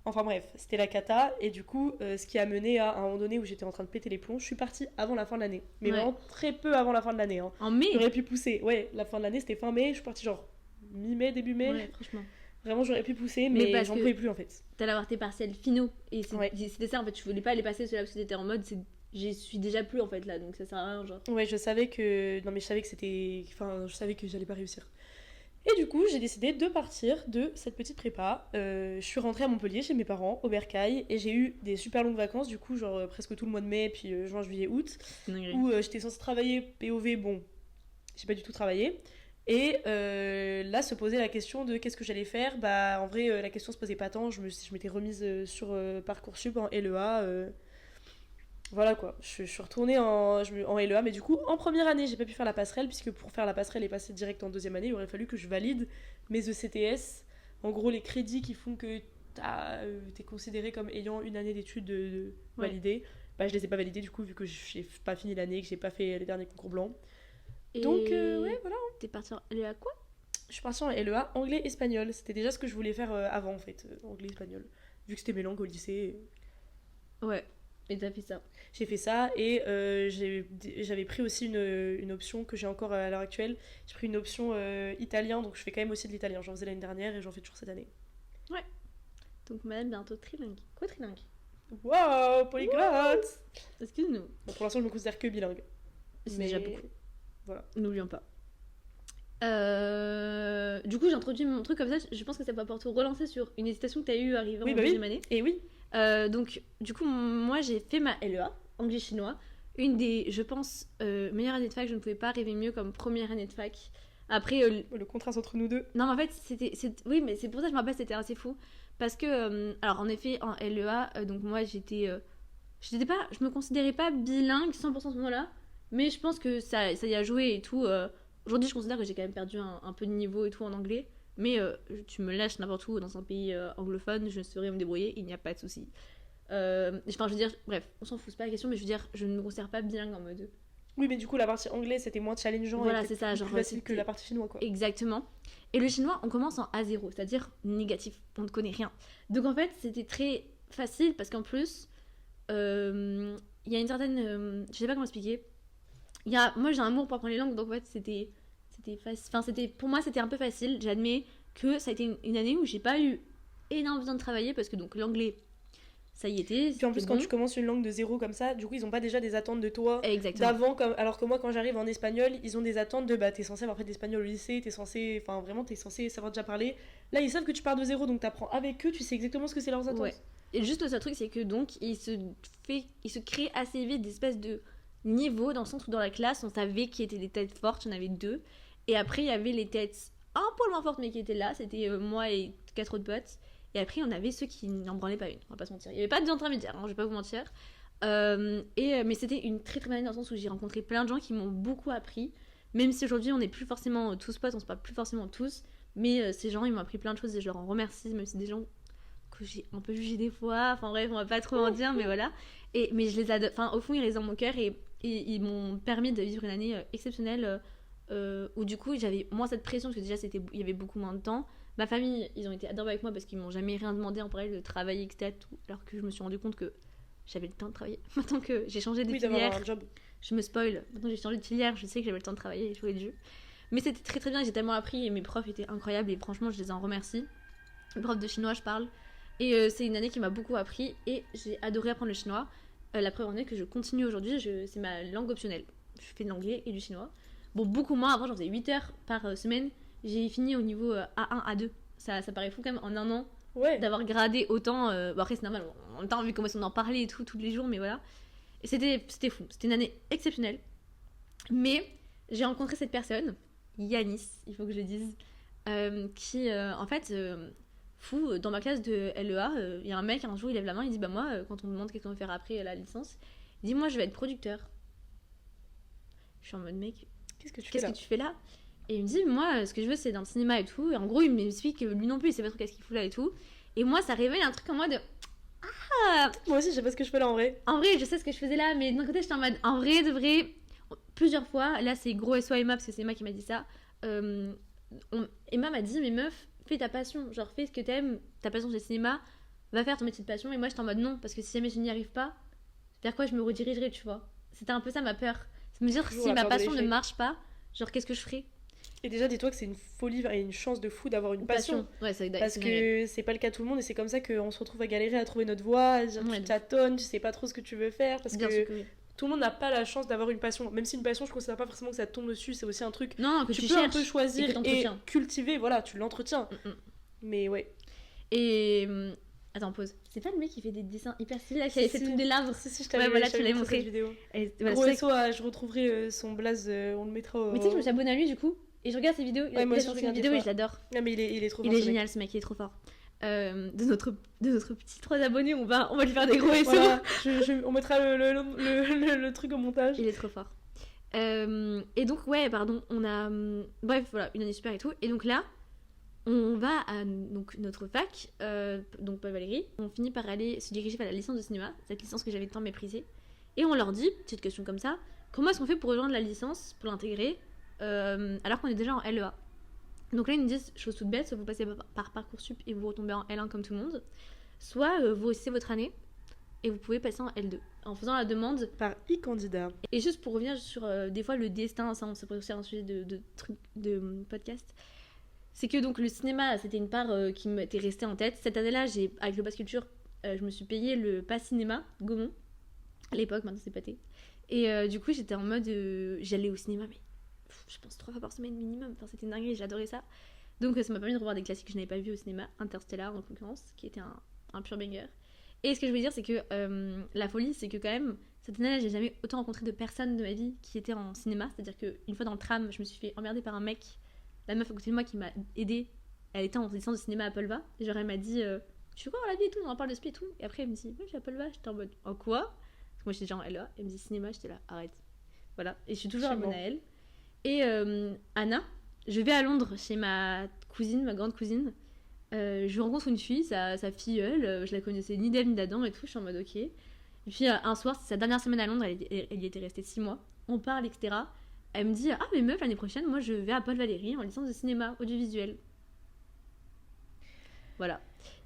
Enfin bref, c'était la cata, et du coup, ce qui a mené à un moment donné où j'étais en train de péter les plombs. Je suis partie avant la fin de l'année, mais Ouais. vraiment très peu avant la fin de l'année. Hein. En mai. J'aurais pu pousser, ouais, la fin de l'année c'était fin mai, je suis partie genre mi-mai, début mai. Ouais, franchement. Vraiment j'aurais pu pousser, Mais mais parce j'en que- pouvais plus en fait. T'allais avoir tes partiels finaux. Et Ouais. c'était ça en fait. Tu voulais pas les passer ceux-là parce que t'étais en mode j'y suis déjà plus en fait là. Donc ça sert à rien, genre. Ouais, je savais que. Non, mais je savais que c'était. Enfin, je savais que j'allais pas réussir. Et du coup, j'ai décidé de partir de cette petite prépa. Je suis rentrée à Montpellier chez mes parents, au Bercail, et j'ai eu des super longues vacances, du coup, genre presque tout le mois de mai, puis juin, juillet, août, C'est une dinguerie. où j'étais censée travailler POV, bon, j'ai pas du tout travaillé. Et là, se posait la question de qu'est-ce que j'allais faire. Bah, en vrai, la question se posait pas tant. Je m'étais remise sur Parcoursup en LEA. Voilà quoi, je suis retournée en LEA, mais du coup, en première année, j'ai pas pu faire la passerelle, puisque pour faire la passerelle et passer direct en deuxième année, il aurait fallu que je valide mes ECTS. En gros, les crédits qui font que t'es considéré comme ayant une année d'études Ouais. validée. Bah, je les ai pas validés du coup, vu que j'ai pas fini l'année, que j'ai pas fait les derniers concours blancs. Et Donc, ouais, voilà. T'es partie aller à quoi? Je suis partie en LEA anglais-espagnol. C'était déjà ce que je voulais faire avant, en fait, anglais-espagnol. Vu que c'était mes langues au lycée. Ouais. Et t'as fait ça. J'ai fait ça et j'avais pris aussi une option que j'ai encore à l'heure actuelle. J'ai pris une option italien, donc je fais quand même aussi de l'italien. J'en faisais l'année dernière et j'en fais toujours cette année. Ouais. Donc madame bientôt trilingue. Quoi trilingue? Wow, polyglotte. Excuse-nous. Bon, pour l'instant, je me considère que bilingue. C'est Mais déjà beaucoup. voilà. N'oublions pas. Du coup, j'ai introduit mon truc comme ça. Je pense que ça va pour te relancer sur une hésitation que tu as eue arrivant en deuxième année. Et oui. Donc, du coup, moi, j'ai fait ma LEA, anglais-chinois. Une des, je pense, meilleures années de fac. Je ne pouvais pas rêver mieux comme première année de fac. Après, le contraste entre nous deux. non, mais en fait, oui, mais c'est pour ça que je me rappelle, c'était assez fou. Parce que, alors, en effet, en LEA, donc moi, j'étais pas, je me considérais pas bilingue 100% à ce moment-là. Mais je pense que ça y a joué et tout. Aujourd'hui, je considère que j'ai quand même perdu un peu de niveau et tout en anglais. Mais tu me lâches n'importe où dans un pays anglophone, je saurais me débrouiller, il n'y a pas de souci. Enfin, je veux dire, bref, on s'en fout, c'est pas la question, mais je veux dire, je ne me considère pas bilingue en mode. Oui, mais du coup, la partie anglaise, c'était moins challengeant Voilà, et c'est ça, genre, plus facile que la partie chinoise, quoi. Exactement. Et le chinois, on commence en A0, c'est-à-dire négatif, on ne connaît rien. Donc en fait, c'était très facile parce qu'en plus, il y a une certaine. Je sais pas comment expliquer. Moi, j'ai un amour pour apprendre les langues, donc en fait, pour moi, c'était un peu facile. J'admets que ça a été une année où j'ai pas eu énormément besoin de travailler parce que donc l'anglais, ça y était. Puis en plus, quand tu commences une langue de zéro comme ça, du coup, ils ont pas déjà des attentes de toi d'avant. Alors que moi, quand j'arrive en espagnol, ils ont des attentes de t'es censé avoir fait de l'espagnol au lycée, t'es censé savoir déjà parler. Là, ils savent que tu pars de zéro, donc t'apprends avec eux, tu sais exactement ce que c'est leurs attentes. Ouais. Et juste le seul truc, c'est que donc, il se crée assez vite des espèces de niveaux, dans le sens où dans la classe, on savait qui étaient des têtes fortes, il y en avait 2. Et après, il y avait les têtes un peu moins fortes, mais qui étaient là. C'était moi et 4 autres potes. Et après, on avait ceux qui n'en branlaient pas une, on va pas se mentir. Il n'y avait pas d'intermédiaire, je vais pas vous mentir. Mais c'était une très très bonne année dans le sens où j'ai rencontré plein de gens qui m'ont beaucoup appris. Même si aujourd'hui, on n'est plus forcément tous potes, on se parle plus forcément tous. Mais ces gens, ils m'ont appris plein de choses et je leur en remercie, même si c'est des gens que j'ai un peu jugés des fois. Enfin bref, on va pas trop en dire, mais voilà. Mais je les adore. Enfin, au fond, ils restent dans mon cœur et ils m'ont permis de vivre une année exceptionnelle où du coup, j'avais moins cette pression parce que déjà, il y avait beaucoup moins de temps. Ma famille, ils ont été adorables avec moi parce qu'ils m'ont jamais rien demandé en parallèle de travailler, etc. Alors que je me suis rendu compte que j'avais le temps de travailler. Maintenant que j'ai changé de filière, je me spoil. Maintenant que j'ai changé de filière, je sais que j'avais le temps de travailler et jouer le jeu. Mais c'était très très bien, j'ai tellement appris et mes profs étaient incroyables et franchement, je les en remercie. Les profs de chinois, je parle. Et c'est une année qui m'a beaucoup appris et j'ai adoré apprendre le chinois. La preuve en est que je continue aujourd'hui, c'est ma langue optionnelle. Je fais de l'anglais et du chinois. Bon, beaucoup moins, avant j'en faisais 8 heures par semaine. J'ai fini au niveau A1, A2. Ça paraît fou quand même en un an d'avoir gradé autant. Bon, après c'est normal, en même temps vu comment on en parlait et tout tous les jours, mais voilà. Et c'était fou, c'était une année exceptionnelle. Mais j'ai rencontré cette personne, Yanis, il faut que je le dise, qui en fait... fou, dans ma classe de LEA, il y a un mec, un jour, il lève la main, il dit bah moi, quand on me demande qu'est-ce qu'on veut faire après la licence, il dit moi je vais être producteur. Je suis en mode mec, qu'est-ce que tu fais là? Et il me dit moi ce que je veux c'est dans le cinéma et tout, et en gros il m'explique que lui non plus il sait pas trop qu'est-ce qu'il fout là et tout, et moi ça révèle un truc en mode moi aussi je sais pas ce que je fais là en vrai. En vrai je sais ce que je faisais là, mais d'un côté j'étais en mode en vrai de vrai, plusieurs fois, là c'est gros SO Emma parce que c'est Emma qui m'a dit ça, Emma m'a dit mais meuf, fais ta passion, genre fais ce que t'aimes, ta passion c'est le cinéma, va faire ton métier de passion. Et moi j'étais en mode non, parce que si jamais je n'y arrive pas, vers quoi je me redirigerai, tu vois. C'était un peu ça ma peur, c'est me dire si ma passion ne marche pas, genre qu'est-ce que je ferai. Et déjà dis-toi que c'est une folie et une chance de fou d'avoir une passion. Ouais, c'est parce que c'est pas le cas de tout le monde et c'est comme ça qu'on se retrouve à galérer à trouver notre voie, à dire tu tâtonnes, tu sais pas trop ce que tu veux faire, parce que tout le monde n'a pas la chance d'avoir une passion. Même si une passion, je considère pas forcément que ça te tombe dessus, c'est aussi un truc que tu peux un peu choisir et cultiver, voilà, tu l'entretiens. Mais ouais. Et attends, pause. C'est pas le mec qui fait des dessins hyper stylés là, qui avait fait toutes des larves? Si, je t'avais voilà, tu l'avais montré. Vidéo. Voilà, gros SO, je retrouverai son blaze, on le mettra au... Mais tu sais que je me suis abonnée à lui du coup, et je regarde ses vidéos. Moi je regarde ses vidéos et je l'adore. Non mais il est trop fort. Il est génial ce mec, il est trop fort. De notre petit 3 abonnés, on va lui faire des gros SO. Voilà, on mettra le truc au montage. Il est trop fort. Et donc ouais, pardon, on a... bref, voilà, une année super et tout. Et donc là, on va à donc, notre fac, donc Paul Valéry. On finit par aller se diriger vers la licence de cinéma, cette licence que j'avais tant méprisée. Et on leur dit, petite question comme ça, comment est-ce qu'on fait pour rejoindre la licence, pour l'intégrer, alors qu'on est déjà en LEA? Donc là, ils nous disent, chose toute bête, soit vous passez par Parcoursup et vous retombez en L1 comme tout le monde, soit vous réussissez votre année, et vous pouvez passer en L2 en faisant la demande. Par e-candidat. Et juste pour revenir sur des fois le destin, ça pourrait aussi un sujet de podcast. C'est que donc le cinéma, c'était une part qui m'était restée en tête. Cette année-là, avec le Pass Culture, je me suis payé le Pass Cinéma Gaumont. À l'époque, maintenant c'est pâté. Et du coup, j'étais en mode. J'allais au cinéma, mais je pense 3 fois par semaine minimum. Enfin, c'était une dinguerie, j'adorais ça. Donc ça m'a permis de revoir des classiques que je n'avais pas vus au cinéma. Interstellar en concurrence, qui était un pur banger. Et ce que je voulais dire, c'est que la folie, c'est que quand même, cette année-là, j'ai jamais autant rencontré de personnes de ma vie qui étaient en cinéma. C'est-à-dire qu'une fois dans le tram, je me suis fait emmerder par un mec. La meuf à côté de moi qui m'a aidée, elle était en licence de cinéma à Polva. Et genre, elle m'a dit tu fais quoi dans la vie et tout, on en parle de spi et tout. Et après, elle me dit ouais, je suis à Polva. J'étais en mode oh quoi? Parce que moi, j'étais genre LA. Elle me dit cinéma, j'étais là, arrête. Voilà. Et je suis toujours abonnée à elle. Et Anna, je vais à Londres chez ma cousine, ma grande cousine. Je rencontre une fille, sa filleule, je la connaissais ni d'elle ni d'Adam et tout, je suis en mode ok. Et puis un soir, c'est sa dernière semaine à Londres, elle y était restée 6 mois. On parle, etc. Elle me dit ah mais meuf, l'année prochaine, moi je vais à Paul Valéry en licence de cinéma audiovisuel. Voilà.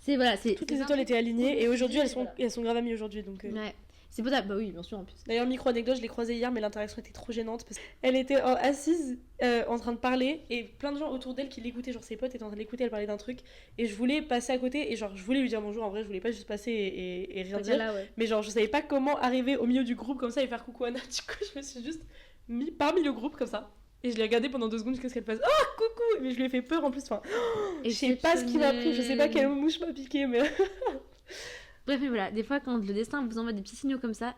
Toutes les étoiles étaient alignées et aujourd'hui elles sont grave amies aujourd'hui donc. Ouais. C'est potable, bah oui, bien sûr en plus. D'ailleurs, micro-anecdote, je l'ai croisée hier, mais l'interaction était trop gênante parce qu'elle était assise en train de parler et plein de gens autour d'elle qui l'écoutaient, genre ses potes étaient en train de l'écouter, elle parlait d'un truc et je voulais passer à côté et genre je voulais lui dire bonjour, en vrai je voulais pas juste passer et rien dire, Là, ouais. mais genre je savais pas comment arriver au milieu du groupe comme ça et faire coucou Anna, du coup je me suis juste mis parmi le groupe comme ça. Et je l'ai regardée pendant 2 secondes jusqu'à ce qu'elle fasse oh coucou, mais je lui ai fait peur en plus, enfin je sais pas ce qui m'a pris, je sais pas quelle mouche m'a piqué mais. Bref, mais voilà, des fois quand le destin vous envoie des petits signaux comme ça,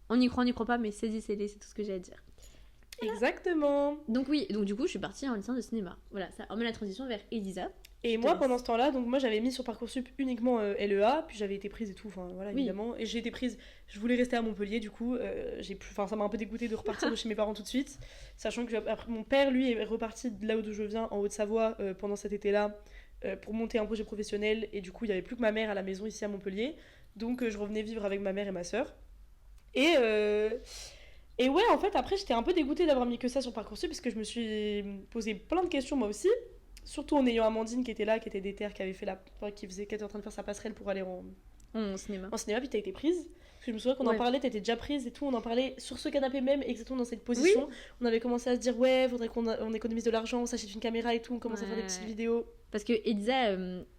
on y croit pas, mais saisissez-les, c'est tout ce que j'ai à dire. Voilà. Exactement. Donc oui, donc du coup, je suis partie en licence de cinéma. Voilà, ça remet la transition vers Elisa. Et moi, pendant ce temps-là, donc moi j'avais mis sur Parcoursup uniquement LEA, puis j'avais été prise et tout, enfin voilà, évidemment. Oui. Et j'ai été prise, je voulais rester à Montpellier, du coup, ça m'a un peu dégoûté de repartir de chez mes parents tout de suite, sachant que après, mon père, lui, est reparti de là où je viens, en Haute-Savoie, pendant cet été-là, pour monter un projet professionnel, et du coup, il n'y avait plus que ma mère à la maison ici à Montpellier, donc je revenais vivre avec ma mère et ma sœur. Et ouais, en fait, après, j'étais un peu dégoûtée d'avoir mis que ça sur Parcoursup, parce que je me suis posé plein de questions moi aussi. Surtout en ayant Amandine qui était là, qui était déter, qui était en train de faire sa passerelle pour aller en cinéma. En cinéma, puis t'as été prise. Parce que je me souviens qu'on en parlait, t'étais déjà prise et tout. On en parlait sur ce canapé même, exactement dans cette position. Oui. On avait commencé à se dire, ouais, faudrait qu'on économise de l'argent, on s'achète une caméra et tout, on commence à faire des petites vidéos. Parce que Elisa,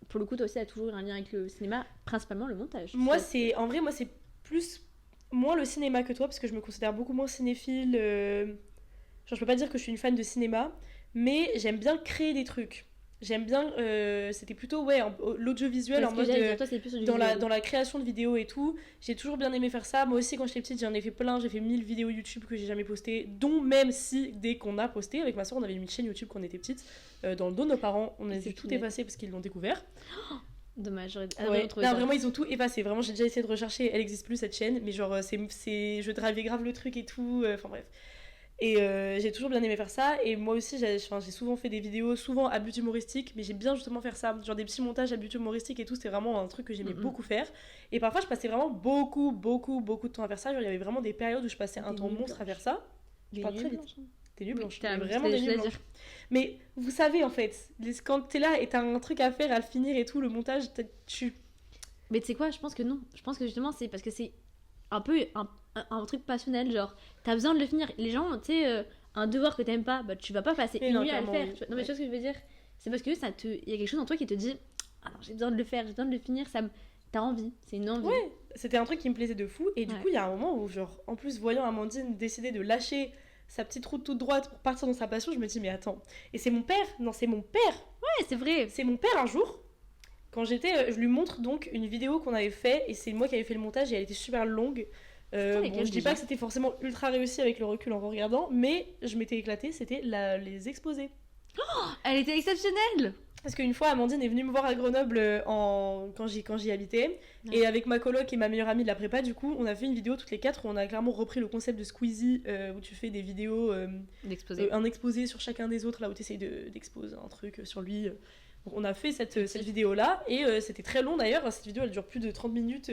pour le coup, toi aussi, a toujours un lien avec le cinéma, principalement le montage. En vrai, moi, c'est plus moins le cinéma que toi, parce que je me considère beaucoup moins cinéphile. Genre, je peux pas dire que je suis une fan de cinéma. Mais j'aime bien créer des trucs. J'aime bien, c'était plutôt l'audiovisuel en mode dans la création de vidéos et tout. J'ai toujours bien aimé faire ça. Moi aussi, quand j'étais petite, j'en ai fait plein. J'ai fait 1000 vidéos YouTube que j'ai jamais postées, dont même si dès qu'on a posté avec ma soeur, on avait une chaîne YouTube quand on était petite. Dans le dos de nos parents, on a tout effacé parce qu'ils l'ont découvert. Dommage, j'aurais non, vraiment, ils ont tout effacé. Vraiment, j'ai déjà essayé de rechercher. Elle existe plus cette chaîne, mais genre, je drivais grave le truc et tout. Enfin bref. Et j'ai toujours bien aimé faire ça. Et moi aussi, j'ai souvent fait des vidéos, souvent à but humoristique, mais j'aime bien justement faire ça. Genre des petits montages à but humoristique et tout, c'était vraiment un truc que j'aimais beaucoup faire. Et parfois, je passais vraiment beaucoup de temps à faire ça. Genre, il y avait vraiment des périodes où je passais un temps monstre à faire ça. Je parle très vite. Des nuits blanches. Vraiment des nuits blanches. Mais vous savez, en fait, quand t'es là et t'as un truc à faire, à le finir et tout, le montage, tu. Mais tu sais quoi, je pense que non. Je pense que justement, c'est parce que c'est un peu un truc passionnel, genre t'as besoin de le finir. Les gens, tu sais, un devoir que t'aimes pas, bah tu vas pas passer une nuit à le faire. Oui. Non mais tu vois ce que je veux dire, c'est parce que il y a quelque chose en toi qui te dit ah non, j'ai besoin de le faire, j'ai besoin de le finir, t'as envie, c'est une envie. Ouais, c'était un truc qui me plaisait de fou et du coup il y a un moment où genre en plus voyant Amandine décider de lâcher sa petite route toute droite pour partir dans sa passion, je me dis mais attends, et c'est mon père, ouais c'est vrai, c'est mon père un jour. Quand je lui montre donc une vidéo qu'on avait fait et c'est moi qui avais fait le montage et elle était super longue. Je dis pas que c'était forcément ultra réussi avec le recul en regardant, mais je m'étais éclatée, c'était les exposés. Oh, elle était exceptionnelle. Parce qu'une fois, Amandine est venue me voir à Grenoble quand j'y habitais, et avec ma coloc et ma meilleure amie de la prépa, du coup, on a fait une vidéo toutes les 4 où on a clairement repris le concept de Squeezie, où tu fais des vidéos, un exposé sur chacun des autres, là où tu essayes d'exposer un truc sur lui. Donc on a fait cette vidéo-là, et c'était très long d'ailleurs, cette vidéo elle dure plus de 30 minutes,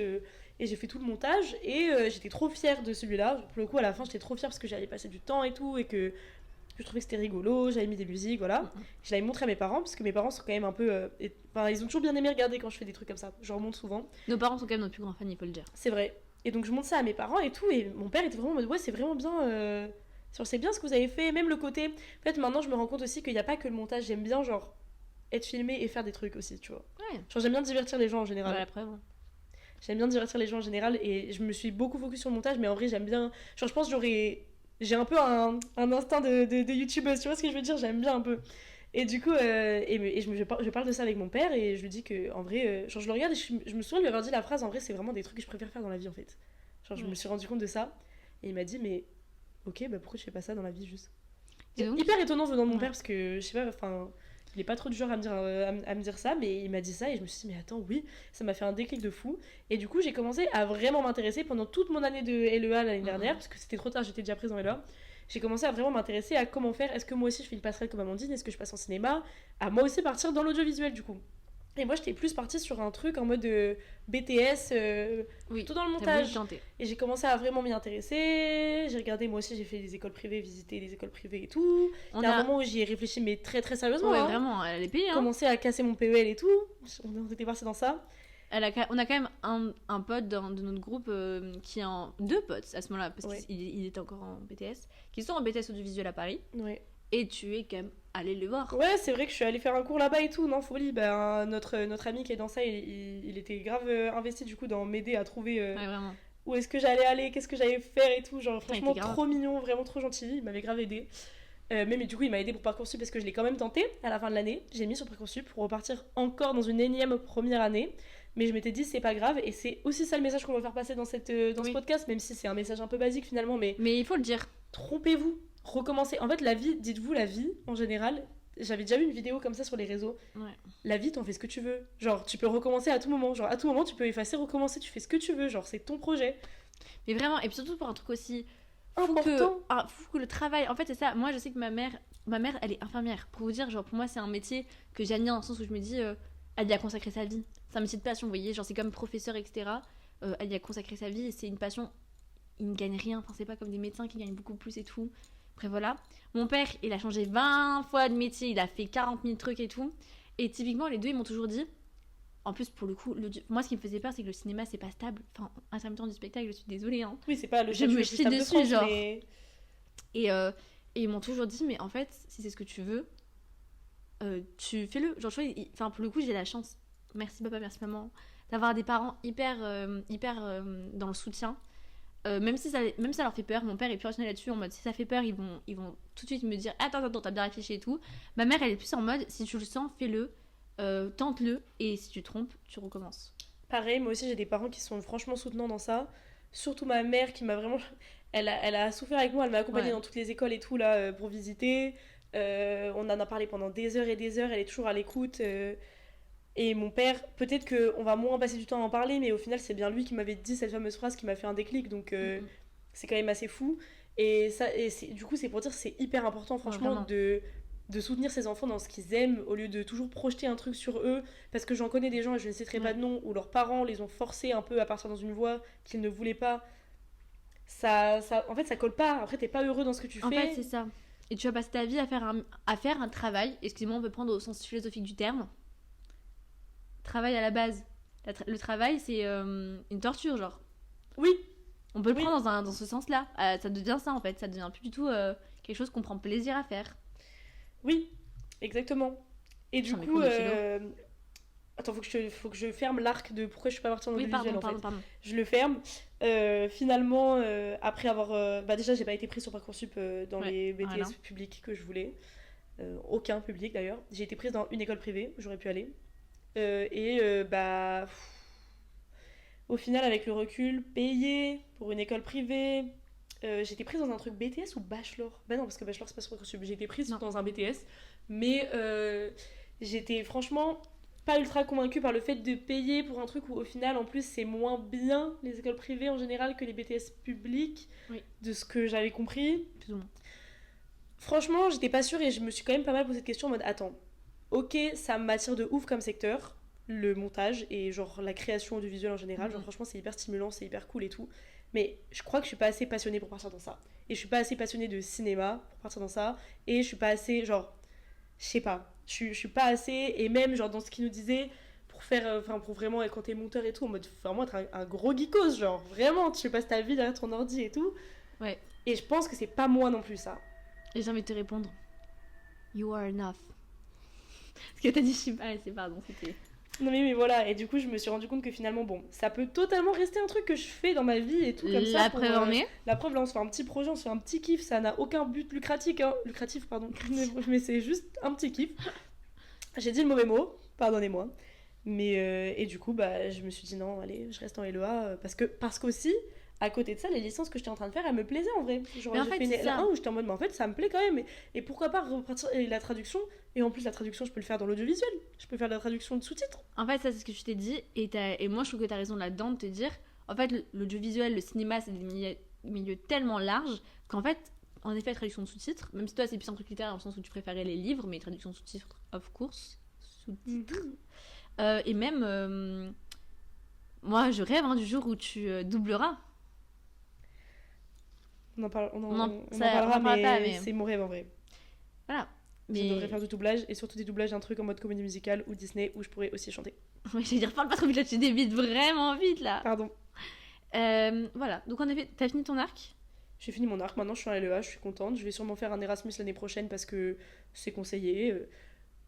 et j'ai fait tout le montage, et j'étais trop fière de celui-là. Pour le coup, à la fin, j'étais trop fière parce que j'allais passer du temps et tout, et que que je trouvais que c'était rigolo, j'avais mis des musiques, voilà. Je l'avais montré à mes parents, parce que mes parents sont quand même un peu... Enfin, ils ont toujours bien aimé regarder quand je fais des trucs comme ça, je leur montre souvent. Nos parents sont quand même nos plus grands fans, il faut le dire. C'est vrai. Et donc je montre ça à mes parents et tout, et mon père était vraiment en mode ouais, c'est vraiment bien, genre c'est bien ce que vous avez fait, même le côté. En fait, maintenant je me rends compte aussi qu'il n'y a pas que le montage, j'aime bien genre être filmé et faire des trucs aussi, tu vois. Ouais. Genre j'aime bien divertir les gens en général. Ouais, la preuve. J'aime bien divertir les gens en général et je me suis beaucoup focus sur le montage, mais en vrai j'aime bien. Genre je pense que j'ai un peu un instinct de youtubeuse, tu vois ce que je veux dire, j'aime bien un peu. Et du coup, je parle de ça avec mon père et je lui dis que, en vrai, genre je le regarde et je me souviens de lui avoir dit la phrase, en vrai, c'est vraiment des trucs que je préfère faire dans la vie en fait. Genre, je me suis rendu compte de ça et il m'a dit, mais ok, bah pourquoi tu fais pas ça dans la vie juste. C'est donc, hyper étonnant venant de mon père parce que, je sais pas, enfin, il est pas trop du genre à me dire ça, mais il m'a dit ça et je me suis dit, mais attends, oui, ça m'a fait un déclic de fou. Et du coup, j'ai commencé à vraiment m'intéresser pendant toute mon année de LEA l'année dernière, parce que c'était trop tard, j'étais déjà prise en LEA. J'ai commencé à vraiment m'intéresser à comment faire. Est-ce que moi aussi je fais une passerelle comme Amandine? Est-ce que je passe en cinéma? À moi aussi partir dans l'audiovisuel du coup. Et moi j'étais plus partie sur un truc en mode BTS, oui, tout dans le montage. Tenter. Et j'ai commencé à vraiment m'y intéresser. J'ai regardé, moi aussi j'ai fait des écoles privées, visité des écoles privées et tout. Il y a un moment où j'y ai réfléchi mais très très sérieusement. Ouais, vraiment, elle est payée. Commencé à casser mon PEL et tout. On était parti dans ça. On a quand même un pote de notre groupe qui est en... Deux potes à ce moment-là, parce qu'il était encore en BTS, qui sont en BTS audiovisuel à Paris. Ouais. Et tu es quand même allé le voir. Ouais, c'est vrai que je suis allée faire un cours là-bas et tout, non, folie. Bah, notre ami qui est dans ça, il était grave investi du coup dans m'aider à trouver ouais, vraiment. Où est-ce que j'allais aller, qu'est-ce que j'allais faire et tout. Genre, franchement, trop mignon, vraiment trop gentil. Il m'avait grave aidé. Mais du coup, il m'a aidé pour Parcoursup parce que je l'ai quand même tenté à la fin de l'année. J'ai mis sur Parcoursup pour repartir encore dans une énième première année. Mais je m'étais dit, c'est pas grave. Et c'est aussi ça le message qu'on va faire passer dans ce podcast, même si c'est un message un peu basique finalement. Mais il faut le dire. Trompez-vous, recommencez. En fait, la vie, dites-vous, la vie en général. J'avais déjà vu une vidéo comme ça sur les réseaux. Ouais. La vie, t'en fais ce que tu veux. Genre, tu peux recommencer à tout moment. Genre, à tout moment, tu peux effacer, recommencer, tu fais ce que tu veux. Genre, c'est ton projet. Mais vraiment, et puis surtout pour un truc aussi important. Fou que le travail. En fait, c'est ça. Moi, je sais que ma mère, elle est infirmière. Pour vous dire, genre, pour moi, c'est un métier que j'admire dans le sens où je me dis, elle y a consacré sa vie. C'est un métier de passion, vous voyez. Genre, c'est comme professeur, etc. Elle y a consacré sa vie et c'est une passion. Il ne gagne rien. Enfin, c'est pas comme des médecins qui gagnent beaucoup plus et tout. Après, voilà. Mon père, il a changé 20 fois de métier. Il a fait 40 000 trucs et tout. Et typiquement, les deux, ils m'ont toujours dit. En plus, pour le coup, moi, ce qui me faisait peur, c'est que le cinéma, c'est pas stable. Enfin, intermittent du spectacle, je suis désolée. Hein. Oui, c'est pas le je me chie dessus, France, genre. Mais... Et ils m'ont toujours dit, mais en fait, si c'est ce que tu veux, tu fais-le. Genre, enfin, pour le coup, j'ai la chance. Merci papa, merci maman. D'avoir des parents hyper dans le soutien. Même si ça leur fait peur, mon père est plus rationnel là-dessus, en mode si ça fait peur, ils vont tout de suite me dire attends, t'as bien réfléchi et tout. Ma mère, elle est plus en mode si tu le sens, fais-le. Tente-le et si tu te trompes, tu recommences. Pareil, moi aussi j'ai des parents qui sont franchement soutenants dans ça. Surtout ma mère qui m'a vraiment... Elle a souffert avec moi, elle m'a accompagnée dans toutes les écoles et tout là pour visiter. On en a parlé pendant des heures et des heures, elle est toujours à l'écoute. Et mon père, peut-être qu'on va moins passer du temps à en parler, mais au final c'est bien lui qui m'avait dit cette fameuse phrase qui m'a fait un déclic, donc c'est quand même assez fou. Et du coup c'est pour dire que c'est hyper important franchement de soutenir ses enfants dans ce qu'ils aiment au lieu de toujours projeter un truc sur eux, parce que j'en connais des gens et je ne citerai pas de nom où leurs parents les ont forcés un peu à partir dans une voie qu'ils ne voulaient pas. En fait ça colle pas, après t'es pas heureux dans ce que tu fais. En fait c'est ça, et tu vas passer ta vie à faire un travail, excusez-moi on peut prendre au sens philosophique du terme, travail à la base, le travail c'est une torture genre. Oui. On peut le prendre dans ce sens là, ça devient ça en fait, ça devient plus du tout quelque chose qu'on prend plaisir à faire. Oui, exactement. Et du coup, attends, faut que je ferme l'arc de pourquoi je suis pas partie en audiovisuel en fait. Pardon. Je le ferme. Finalement, après avoir... déjà, j'ai pas été prise sur Parcoursup dans les BTS publics que je voulais. Aucun public d'ailleurs. J'ai été prise dans une école privée où j'aurais pu aller. Au final, avec le recul, payer pour une école privée... j'étais prise dans un truc BTS ou bachelor? Bah non, parce que bachelor c'est pas sur Parcoursup. J'ai été prise dans un BTS, mais j'étais franchement pas ultra convaincue par le fait de payer pour un truc où au final en plus c'est moins bien les écoles privées en général que les BTS publics, de ce que j'avais compris. Plus ou moins. Franchement, j'étais pas sûre et je me suis quand même pas mal posé cette question en mode attends, ok, ça m'attire de ouf comme secteur, le montage et genre la création audiovisuelle en général, genre franchement c'est hyper stimulant, c'est hyper cool et tout. mais je crois que je suis pas assez passionnée pour partir dans ça. Et je suis pas assez passionnée de cinéma pour partir dans ça. Et je suis pas assez, genre, je sais pas. Je suis pas assez, et même, genre, dans ce qu'il nous disait, pour faire, enfin, pour vraiment, quand t'es monteur et tout, en mode vraiment être un gros geekos, genre, vraiment, tu passes ta vie derrière ton ordi et tout. Ouais. Et je pense que c'est pas moi non plus, ça. Et j'ai envie de te répondre. You are enough. Parce que t'as dit je suis pas assez, pardon, c'était... Non mais voilà, et du coup je me suis rendu compte que finalement bon, ça peut totalement rester un truc que je fais dans ma vie et tout comme ça. La preuve en est. La preuve là on se fait un petit projet, on se fait un petit kiff, ça n'a aucun but lucratif, hein. Lucratif pardon, mais c'est juste un petit kiff. J'ai dit le mauvais mot, pardonnez-moi. Mais et du coup bah je me suis dit non allez je reste en LEA parce qu'aussi à côté de ça les licences que j'étais en train de faire elles me plaisaient en vrai. Genre Mais en j'ai fait, fait une c'est ça. L1 où j'étais en mode mais en fait ça me plaît quand même et pourquoi pas repartir et la traduction et en plus la traduction je peux le faire dans l'audiovisuel, je peux faire de la traduction de sous-titres. En fait, ça, c'est ce que je t'ai dit. Et moi, je trouve que t'as raison là-dedans de te dire. En fait, l'audiovisuel, le cinéma, c'est des milieux tellement larges qu'en fait, en effet, la traduction de sous-titres, même si toi, c'est plus un truc littéraire dans le sens où tu préférais les livres, mais traduction de sous-titres, of course. Sous-titres. Et même, moi, je rêve du jour où tu doubleras. On en on parlera, en parlera mais, pas, mais- c'est mon rêve en vrai. Voilà. Je Mais... devrais faire du doublage et surtout des doublages d'un truc en mode comédie musicale ou Disney où je pourrais aussi chanter. Ouais, j'allais dire, parle pas trop vite là, tu débites vraiment vite là. Pardon. Voilà, donc en effet, t'as fini ton arc? J'ai fini mon arc, maintenant je suis en LEA, je suis contente. Je vais sûrement faire un Erasmus l'année prochaine parce que c'est conseillé.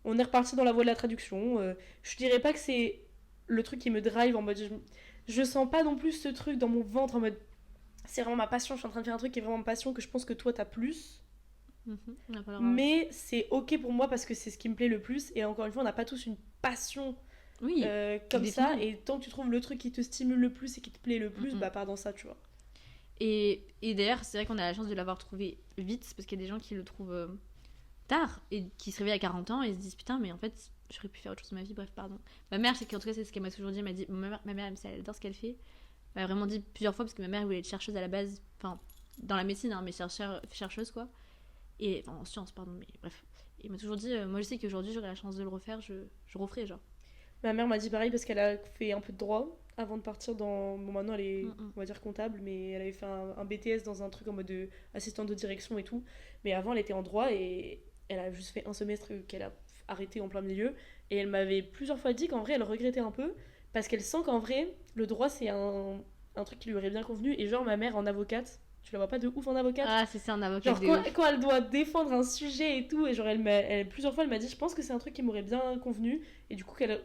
On est reparti dans la voie de la traduction. Je dirais pas que c'est le truc qui me drive en mode. Je sens pas non plus ce truc dans mon ventre en mode. C'est vraiment ma passion, je suis en train de faire un truc qui est vraiment ma passion que je pense que toi t'as plus. On en parlera. Mais c'est ok pour moi parce que c'est ce qui me plaît le plus. Et encore une fois, on n'a pas tous une passion Oui, comme définit. ça. Et tant que tu trouves le truc qui te stimule le plus et qui te plaît le plus, Mhm. bah pars dans ça, tu vois. Et d'ailleurs, c'est vrai qu'on a la chance de l'avoir trouvé vite, parce qu'il y a des gens qui le trouvent tard, et qui se réveillent à 40 ans et se disent putain, mais en fait, j'aurais pu faire autre chose de ma vie, bref, pardon. Ma mère, c'est qu'en tout cas, c'est ce qu'elle m'a toujours dit, elle m'a dit, ma mère, elle adore ce qu'elle fait. Elle m'a vraiment dit plusieurs fois, parce que ma mère voulait être chercheuse à la base, enfin, dans la médecine, hein, mais chercheuse, quoi. Et, enfin, en sciences, pardon, mais bref. Et il m'a toujours dit, moi je sais qu'aujourd'hui, j'aurai la chance de le refaire, je referai, genre. Ma mère m'a dit pareil parce qu'elle a fait un peu de droit avant de partir dans. Bon, maintenant elle est, Mm-mm. on va dire, comptable, mais elle avait fait un BTS dans un truc en mode assistante de direction et tout. Mais avant, elle était en droit et elle a juste fait un semestre qu'elle a arrêté en plein milieu. Et elle m'avait plusieurs fois dit qu'en vrai, elle regrettait un peu parce qu'elle sent qu'en vrai, le droit c'est un truc qui lui aurait bien convenu. Et genre, ma mère en avocate, tu la vois pas de ouf en avocate? Ah, c'est ça, un avocat Genre de quand, ouf. quand elle doit défendre un sujet et tout, et genre plusieurs fois elle m'a dit je pense que c'est un truc qui m'aurait bien convenu, et du coup qu'elle a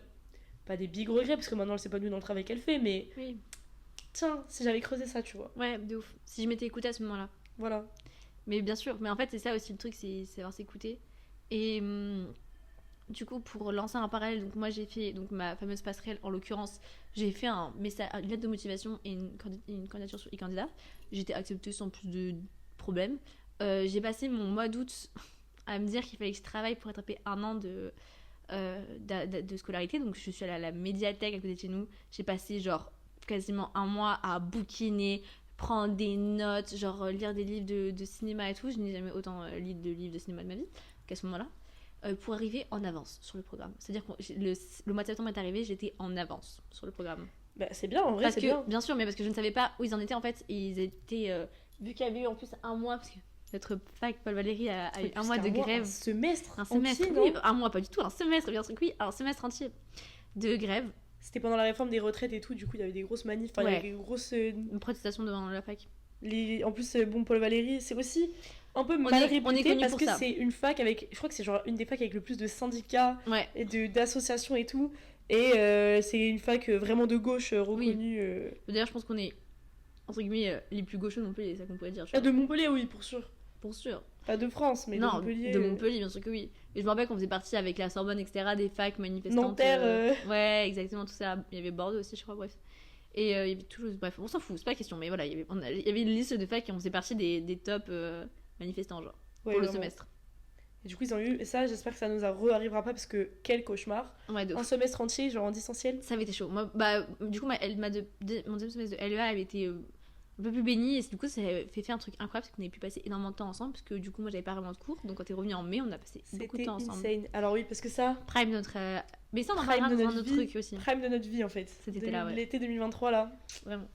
pas des big regrets parce que maintenant elle sait pas mieux dans le travail qu'elle fait, mais Oui, tiens si j'avais creusé ça tu vois, ouais, de ouf. Si je m'étais écoutée à ce moment-là. voilà. Mais bien sûr, mais en fait, c'est ça aussi le truc, c'est savoir s'écouter. Et du coup, pour lancer un parallèle, donc moi j'ai fait donc ma fameuse passerelle, en l'occurrence, j'ai fait un message, une lettre de motivation et une candidature sur e-candidat. J'ai été acceptée sans plus de problème. J'ai passé mon mois d'août à me dire qu'il fallait que je travaille pour rattraper un an de scolarité. Donc je suis allée à la médiathèque à côté de chez nous. J'ai passé genre quasiment un mois à bouquiner, prendre des notes, genre lire des livres de cinéma et tout. Je n'ai jamais autant lu de livres de cinéma de ma vie qu'à ce moment-là. Pour arriver en avance sur le programme. C'est-à-dire que le mois de septembre est arrivé, j'étais en avance sur le programme. Bah c'est bien en vrai, Parce c'est que, bien. sûr, mais parce que je ne savais pas où ils en étaient en fait. Ils étaient. Vu qu'il y avait eu en plus un mois, parce que notre fac Paul Valéry a eu un mois de grève. Un semestre Un semestre, entier, oui, non un mois, pas du tout, un semestre, bien sûr que oui, un semestre entier de grève. C'était pendant la réforme des retraites et tout, du coup il y avait des grosses manifs, enfin il y Ouais. avait des grosses Une protestation devant la fac. en plus bon Paul Valéry c'est aussi un peu mal on est réputé connu parce pour que ça. c'est une fac avec, je crois que c'est genre une des facs avec le plus de syndicats Ouais. et d'associations et tout, et c'est une fac vraiment de gauche reconnue. D'ailleurs, je pense qu'on est, entre guillemets, les plus gauchos de Montpellier, c'est ça qu'on pourrait dire. tu Ah, vois. de Montpellier oui pour sûr, Pour sûr. pas de France mais Non, de Montpellier. de Montpellier, bien sûr que oui. Et je me rappelle qu'on faisait partie avec la Sorbonne, etc., des facs manifestantes. Nanterre, Ouais, exactement, tout ça. Il y avait Bordeaux aussi, je crois, bref. Et il y avait Toulouse, bref, on s'en fout, c'est pas question. Mais voilà, il y avait une liste de facs et on faisait partie des top manifestants, genre, ouais, pour le vraiment. semestre. Et du coup ils ont eu, et ça j'espère que ça nous arrivera pas parce que quel cauchemar, Ouais, de un ouf. semestre entier genre en distanciel. Ça avait été chaud. Moi, bah, du coup, mon deuxième semestre de LEA avait été un peu plus béni. Et du coup, ça avait fait un truc incroyable, c'est qu'on avait pu passer énormément de temps ensemble. Parce que du coup, moi, j'avais pas vraiment de cours. Donc, quand t'es revenu en mai, on a passé beaucoup de C'était temps ensemble. insane. Alors oui parce que ça, Prime notre. Mais ça, on en Prime parlera de dans un notre autre vie. truc aussi. prime de notre vie en fait. Cet été-là, ouais. L'été 2023 là. Vraiment.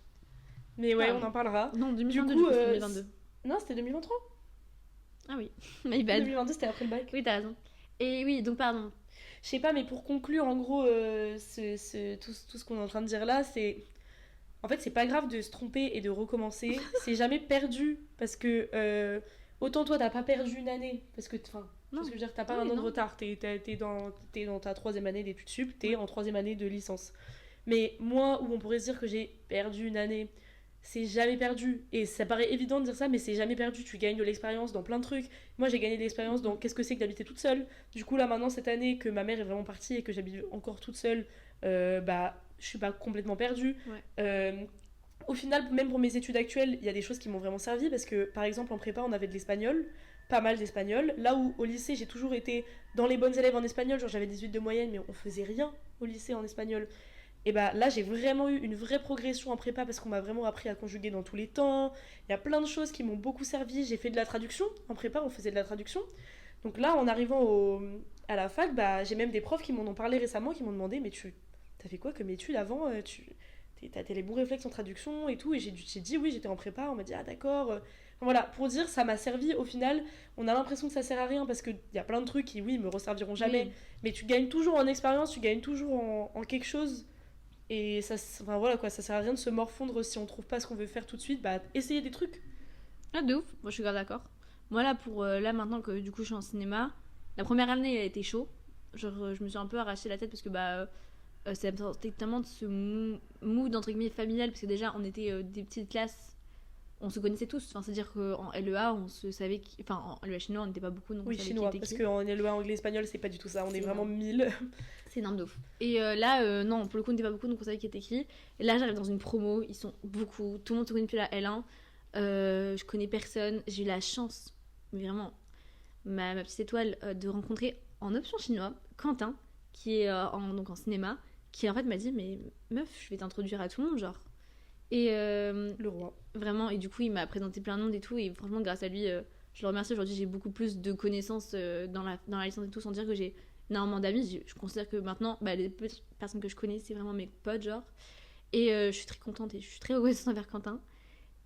Mais ouais, Ah. on en parlera. Non, 2022, Du coup, du coup, c'est 2022. Non, c'était 2023. Ah oui, my bad. 2022, c'était après le bac. Oui, t'as raison. Et oui, donc pardon. Je sais pas, mais pour conclure, en gros, tout ce qu'on est en train de dire là, c'est... En fait, c'est pas grave de se tromper et de recommencer. C'est jamais perdu. Parce que... autant toi, t'as pas perdu une année. Parce que... Enfin, Non. ce que je veux dire, t'as pas Oui, un an de non. retard. T'es dans ta 3e année d'études sup. T'es en 3e année de licence. Mais moi, où on pourrait se dire que j'ai perdu une année... C'est jamais perdu. Et ça paraît évident de dire ça, mais c'est jamais perdu. Tu gagnes de l'expérience dans plein de trucs. Moi, j'ai gagné de l'expérience dans qu'est-ce que c'est que d'habiter toute seule. Du coup, là, maintenant, cette année, que ma mère est vraiment partie et que j'habite encore toute seule, bah, je suis pas complètement perdue. Ouais. Au final, même pour mes études actuelles, il y a des choses qui m'ont vraiment servi parce que, par exemple, en prépa, on avait de l'espagnol, pas mal d'espagnol. Là où, au lycée, j'ai toujours été dans les bonnes élèves en espagnol, genre j'avais 18 de moyenne, mais on faisait rien au lycée en espagnol. Et bah là, j'ai vraiment eu une vraie progression en prépa parce qu'on m'a vraiment appris à conjuguer dans tous les temps. Il y a plein de choses qui m'ont beaucoup servi. J'ai fait de la traduction. En prépa, on faisait de la traduction. Donc là, en arrivant à la fac, bah, j'ai même des profs qui m'en ont parlé récemment, qui m'ont demandé, mais t'as fait quoi comme étude avant t'as les bons réflexes en traduction et tout. Et j'ai dit oui, j'étais en prépa. On m'a dit ah d'accord. Voilà, pour dire, ça m'a servi au final. On a l'impression que ça sert à rien parce qu'il y a plein de trucs qui, oui, me resserviront jamais. Oui. Mais tu gagnes toujours en expérience, tu gagnes toujours en quelque chose. Et ça, enfin voilà quoi, ça sert à rien de se morfondre si on trouve pas ce qu'on veut faire tout de suite, bah essayez des trucs. Ah, de ouf. Moi, je suis grave d'accord. Moi, là, là, maintenant que du coup, je suis en cinéma, la première année, elle a été chaud. Genre, je me suis un peu arraché la tête parce que, ça me sortait tellement de ce mood, entre guillemets, familial. Parce que déjà, on était des petites classes, on se connaissait tous. Enfin, c'est-à-dire qu'en LEA, on se savait qui... Enfin, en LEA chinois, on n'était pas beaucoup, donc on Oui, savait chinois, qui était parce qui. qu'en LEA anglais-espagnol, c'est pas du tout ça, on est C'est vraiment énorme. 1000. C'est énorme de ouf. Et là, non, pour le coup, on n'était pas beaucoup, donc on savait qui était qui. Et là, j'arrive dans une promo, ils sont beaucoup, tout le monde se connaît depuis la L1. Je connais personne, j'ai eu la chance, mais vraiment, ma petite étoile, de rencontrer en option chinois Quentin, qui est donc en cinéma, qui en fait m'a dit mais meuf, je vais t'introduire à tout le monde, genre. Et Le roi. vraiment, et du coup, il m'a présenté plein de monde et tout, et franchement, grâce à lui, je le remercie. Aujourd'hui, j'ai beaucoup plus de connaissances dans la licence et tout, sans dire que j'ai énormément d'amis. Je considère que maintenant, les petites personnes que je connais, c'est vraiment mes potes, genre. Et je suis très contente et je suis très reconnaissante envers Quentin.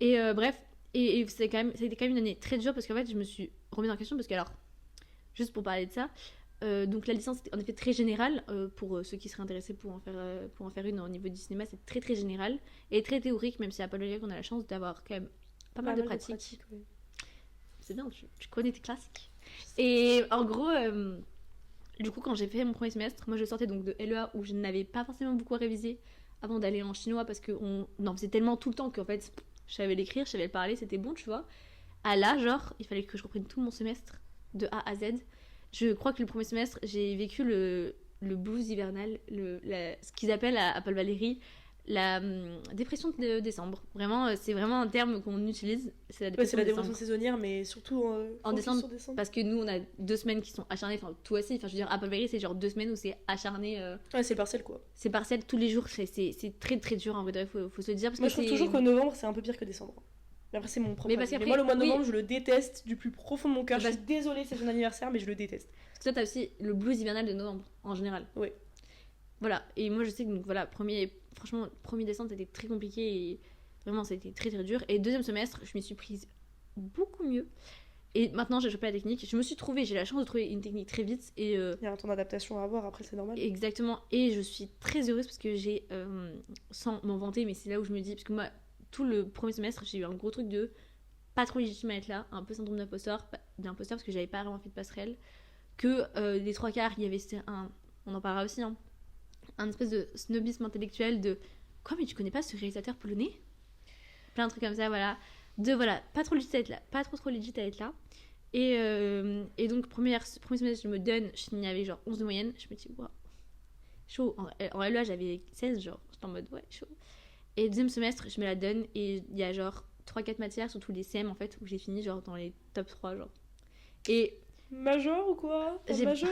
Et bref, et ça a été quand même une année très dure parce qu'en fait, je me suis remise en question parce que, alors, juste pour parler de ça, donc la licence était en effet très générale pour ceux qui seraient intéressés pour en faire une au niveau du cinéma, c'est très très général et très théorique, même si à Paul on a la chance d'avoir quand même pas mal de pratiques. Oui. C'est bien, tu connais tes classiques. Et en gros, du coup, quand j'ai fait mon premier semestre, moi je sortais donc de LEA où je n'avais pas forcément beaucoup révisé avant d'aller en chinois parce qu'on en faisait tellement tout le temps qu'en fait, je savais l'écrire, je savais le parler, c'était bon, tu vois. À là, genre, il fallait que je reprenne tout mon semestre de A à Z. Je crois que le premier semestre, j'ai vécu le blues hivernal, ce qu'ils appellent à Paul Valéry la dépression de décembre. Vraiment, c'est vraiment un terme qu'on utilise. C'est la Ouais, dépression c'est la de dépression décembre. saisonnière, mais surtout En focus décembre, sur décembre. parce que nous, on a 2 semaines qui sont acharnées. Enfin, toi aussi. Enfin, je veux dire, à Paul Valéry, c'est genre 2 semaines où c'est acharné. Ouais, c'est partiel quoi. C'est partiel tous les jours. C'est très très dur en vrai. Faut se le dire. Parce Moi, que je trouve c'est... toujours que novembre, c'est un peu pire que décembre. Mais après, c'est mon propre Mais parce avis. Mais qu'après, moi, le mois de oui. novembre, je le déteste du plus profond de mon cœur. Je Parce- suis désolée, c'est son anniversaire, mais je le déteste. Parce que toi, t'as aussi le blues hivernal de novembre, en général. Oui. Voilà. Et moi, je sais que, donc, voilà, franchement, 1er décembre, c'était très compliqué. Et vraiment, c'était très très dur. Et deuxième semestre, je m'y suis prise beaucoup mieux. Et maintenant, j'ai chopé la technique. Je me suis trouvée, j'ai la chance de trouver une technique très vite. Et Il y a un temps d'adaptation à avoir, après, c'est normal. exactement. Et je suis très heureuse parce que j'ai, sans m'en vanter, mais c'est là où je me dis, parce que moi, tout le premier semestre, j'ai eu un gros truc de pas trop légitime à être là, un peu syndrome d'imposteur parce que j'avais pas vraiment fait de passerelle. Que les 3 quarts, il y avait on en parlera aussi, hein, un espèce de snobisme intellectuel de quoi, mais tu connais pas ce réalisateur polonais? Plein de trucs comme ça, voilà. Voilà, pas trop legit à être là, pas trop legit à être là. Et donc, premier semestre, je me donne, je finis avec genre 11 de moyenne. Je me dis, waouh, chaud. En LEA, j'avais 16, genre, j'étais en mode, ouais, chaud. Et deuxième semestre, je me la donne et il y a genre 3-4 matières, surtout les CM en fait, où j'ai fini genre dans les top 3, genre. Et Major ou quoi? T'as J'ai- majoré?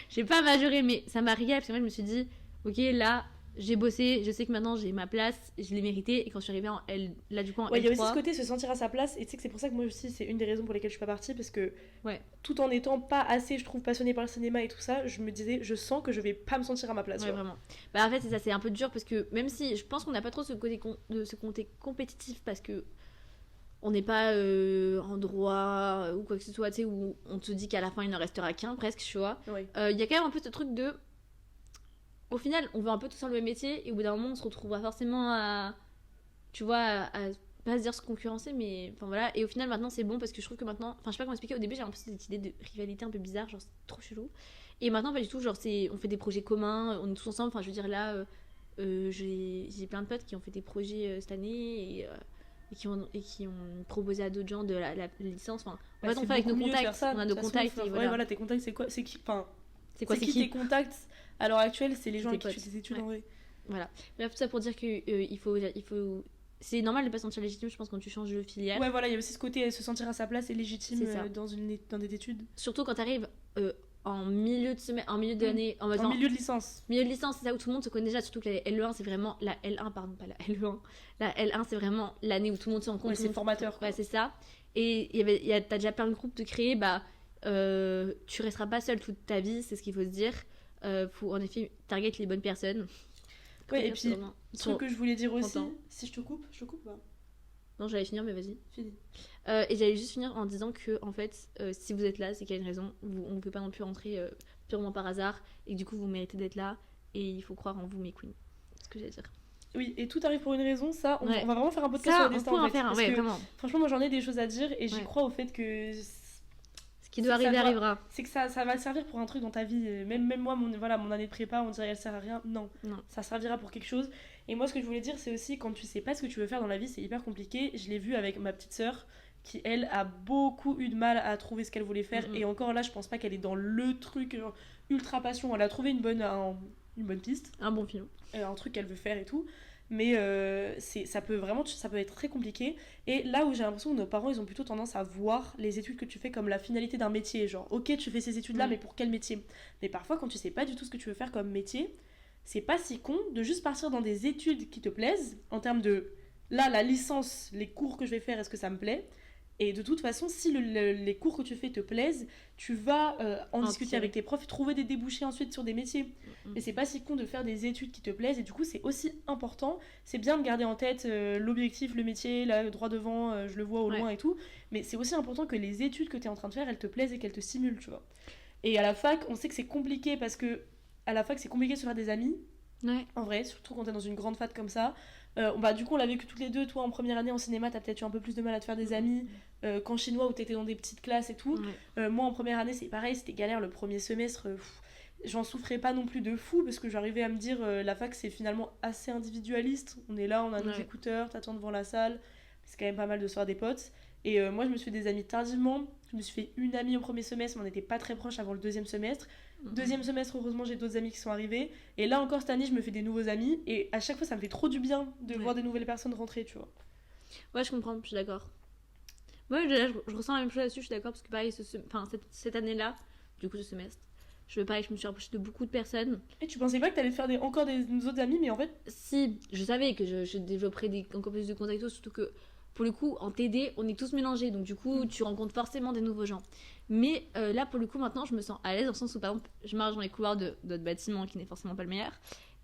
j'ai pas majoré, mais ça m'a régalé parce que moi, je me suis dit, ok, là, j'ai bossé, je sais que maintenant j'ai ma place, je l'ai méritée, et quand je suis arrivée en L, là du coup en Ouais, il y a aussi L3, ce côté se sentir à sa place, et tu sais que c'est pour ça que moi aussi, c'est une des raisons pour lesquelles je suis pas partie, parce que ouais, tout en étant pas assez, je trouve, passionnée par le cinéma et tout ça, je me disais, je sens que je vais pas me sentir à ma place. ouais, Tu vois. vraiment. Bah en fait c'est ça, c'est un peu dur parce que même si je pense qu'on n'a pas trop ce côté, de ce côté compétitif parce que on n'est pas en droit ou quoi que ce soit, tu sais, où on te dit qu'à la fin il n'en restera qu'un presque, tu vois. Ouais. Il y a quand même un peu ce truc de au final, on veut un peu tous faire le même métier et au bout d'un moment, on se retrouvera forcément à, tu vois, à pas se dire se concurrencer, mais enfin voilà. Et au final, maintenant, c'est bon parce que je trouve que maintenant, enfin, je sais pas comment expliquer. Au début, j'ai un peu cette idée de rivalité un peu bizarre, genre c'est trop chelou. Et maintenant, pas du tout. Genre, on fait des projets communs, on est tous ensemble. Enfin, je veux dire là, j'ai plein de potes qui ont fait des projets cette année et qui ont proposé à d'autres gens de la licence. Enfin, en fait, on fait avec nos contacts. On a nos contacts. Et Ouais, voilà, tes contacts, c'est quoi? C'est qui? Enfin, c'est quoi, c'est qui tes contacts à l'heure actuelle? C'est les gens tes avec qui tu potes. fais des études Ouais. en vrai. Voilà. Bref, tout ça pour dire que il faut. C'est normal de pas se sentir légitime, je pense, quand tu changes de filière. Ouais, voilà, il y a aussi ce côté se sentir à sa place et légitime C'est ça. dans des études. Surtout quand t'arrives en milieu de semaine, en milieu d'année, en mode En milieu de licence. milieu de licence, c'est ça où tout le monde se connaît déjà. Surtout que la L1, c'est vraiment la L1, pardon, pas la L1. La L1, c'est vraiment l'année où tout le monde se rencontre. Ouais, c'est formateur. Ouais, c'est ça. Et t'as déjà plein de groupes de créer. Bah, tu resteras pas seul toute ta vie, c'est ce qu'il faut se dire. Faut en effet target les bonnes personnes. Ouais, et puis, vraiment. le truc que je voulais dire aussi, contents. si je te coupe pas. Non, j'allais finir, mais vas-y. Fini. Et j'allais juste finir en disant que, en fait, si vous êtes là, c'est qu'il y a une raison. On ne peut pas non plus rentrer purement par hasard. Et que du coup, vous méritez d'être là. Et il faut croire en vous, mes queens. C'est ce que j'allais dire. Oui, et tout arrive pour une raison, ça, Ouais. on va vraiment faire un podcast sur Ça, le on destin peut en en fait, faire un, parce ouais, que, vraiment. franchement, moi j'en ai des choses à dire et j'y Ouais. crois au fait que Ce qui doit arriver arrivera. c'est que ça va servir pour un truc dans ta vie. Même moi, mon année de prépa, on dirait elle sert à rien. Non, Non. ça servira pour quelque chose. Et moi, ce que je voulais dire, c'est aussi quand tu sais pas ce que tu veux faire dans la vie, c'est hyper compliqué. Je l'ai vu avec ma petite sœur qui, elle, a beaucoup eu de mal à trouver ce qu'elle voulait faire. Mhm. Et encore là, je pense pas qu'elle est dans le truc ultra passion. Elle a trouvé une bonne piste, Un bon film. un truc qu'elle veut faire et tout. Mais ça peut être très compliqué. Et là où j'ai l'impression que nos parents, ils ont plutôt tendance à voir les études que tu fais comme la finalité d'un métier. Genre, ok, tu fais ces études-là, Ouais. mais pour quel métier? Mais parfois, quand tu sais pas du tout ce que tu veux faire comme métier, c'est pas si con de juste partir dans des études qui te plaisent, en termes de, là, la licence, les cours que je vais faire, est-ce que ça me plaît? Et de toute façon, si les cours que tu fais te plaisent, tu vas en discuter tirer. avec tes profs et trouver des débouchés ensuite sur des métiers. Mhm. Mais c'est pas si con de faire des études qui te plaisent, et du coup c'est aussi important. C'est bien de garder en tête l'objectif, le métier, là, le droit devant, je le vois au Ouais. loin et tout, mais c'est aussi important que les études que tu es en train de faire, elles te plaisent et qu'elles te stimulent, tu vois. Et à la fac, on sait que c'est compliqué parce que à la fac c'est compliqué de se faire des amis, Ouais. en vrai, surtout quand t'es dans une grande fac comme ça. Du coup on l'a vécu toutes les deux, toi en première année en cinéma t'as peut-être eu un peu plus de mal à te faire des amis qu'en chinois où t'étais dans des petites classes et tout. Ouais. Moi en première année c'est pareil, c'était galère le premier semestre. J'en souffrais pas non plus de fou parce que j'arrivais à me dire la fac c'est finalement assez individualiste. On est là, on a nos Ouais. écouteurs, t'attends devant la salle. C'est quand même pas mal de se faire des potes. Et moi je me suis fait des amis tardivement. Je me suis fait une amie au premier semestre, mais on n'était pas très proches avant le deuxième semestre. Mhm. Deuxième semestre, heureusement, j'ai d'autres amis qui sont arrivés. Et là encore, cette année, je me fais des nouveaux amis. Et à chaque fois, ça me fait trop du bien de Ouais. voir des nouvelles personnes rentrer, tu vois. Ouais, je comprends, je suis d'accord. Moi, je ressens la même chose là-dessus, je suis d'accord, parce que pareil, cette année-là, du coup, ce semestre, je me suis rapprochée de beaucoup de personnes. Et tu pensais pas que t'allais te faire encore des autres amis, mais en fait, Si, je savais que je développerais encore plus de contacts, surtout que pour le coup, en TD, on est tous mélangés, donc du coup, tu rencontres forcément des nouveaux gens. Mais là, pour le coup, maintenant, je me sens à l'aise dans le sens où, par exemple, je marche dans les couloirs de d'autres bâtiments qui n'est forcément pas le meilleur.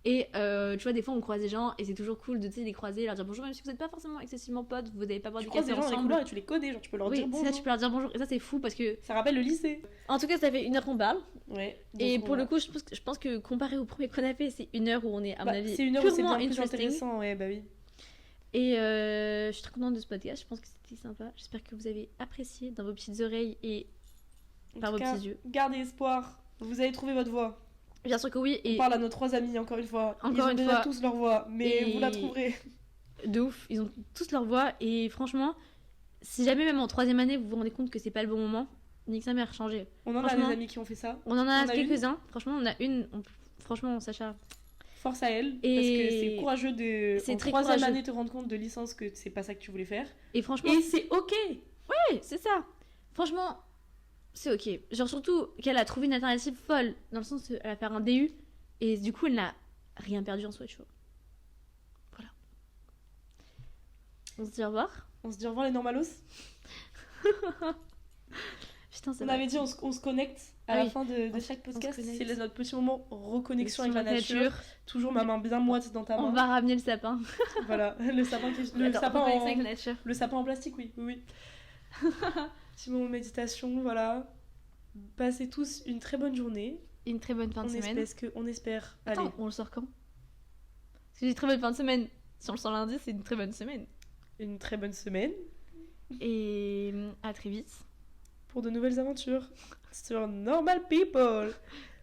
Et tu vois, des fois, on croise des gens et c'est toujours cool de les croiser, leur dire bonjour, même si vous n'êtes pas forcément excessivement potes, vous n'avez pas boire tu du croises café des gens dans les ensemble. couloirs et tu les connais, genre tu peux leur Oui, dire c'est bonjour. ça, tu peux leur dire bonjour. Et ça, c'est fou parce que, Ça rappelle le lycée. en tout cas, ça fait 1 heure qu'on parle. Ouais. Et donc, pour le voilà. coup, je pense que comparé au premier qu'on a fait, c'est 1 heure où on est, à mon avis, c'est une heure où c'est purement bien plus interesting. intéressant, ouais, bah oui. Et je suis très contente de ce podcast, je pense que c'était sympa. J'espère que vous avez apprécié dans vos petites oreilles et En par tout vos cas, petits yeux. gardez espoir. Vous avez trouvé votre voie. Bien sûr que oui, On et parle à nos 3 amis, encore une fois. Ils Encore ont une déjà fois. tous leur voie, mais Et- vous la trouverez. de ouf, ils ont tous leur voix. Et franchement, si jamais même en 3e année vous vous rendez compte que c'est pas le bon moment, nique sa mère, changez. On en a Franchement, des amis qui ont fait ça. On en a On a quelques-uns, franchement, on a une. Franchement, Sacha, Force à elle, Et- parce que c'est courageux de, C'est en très 3e courageux. année, te rendre compte de licence que c'est pas ça que tu voulais faire. et franchement, Et c'est ok. ouais, c'est ça. Franchement, c'est ok. Genre surtout qu'elle a trouvé une alternative folle, dans le sens où elle va faire un DU, et du coup elle n'a rien perdu en soi, tu vois. Voilà. On se dit au revoir. On se dit au revoir les normalos. Putain, c'est On vrai. avait dit on se connecte à Ah la oui. fin de On chaque se podcast. connecte. C'est notre petit moment reconnexion avec la Sur nature. Toujours ma main bien moite dans ta main. On va ramener le sapin. Voilà, le sapin Attends, avec la nature. le sapin en plastique, oui, oui. Petit moment de méditation, voilà. Passez tous une très bonne journée. Une très bonne fin de semaine. On espère. Attends, Allez, on le sort quand? Parce que j'ai très bonne fin de semaine. Si on le sort lundi, c'est une très bonne semaine. une très bonne semaine Et à très vite. pour de nouvelles aventures sur Normal People.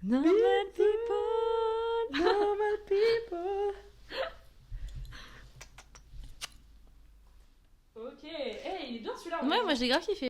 Normal people. Normal People. Ok, hey, il est bien celui-là. Ouais, moi j'ai grave kiffé.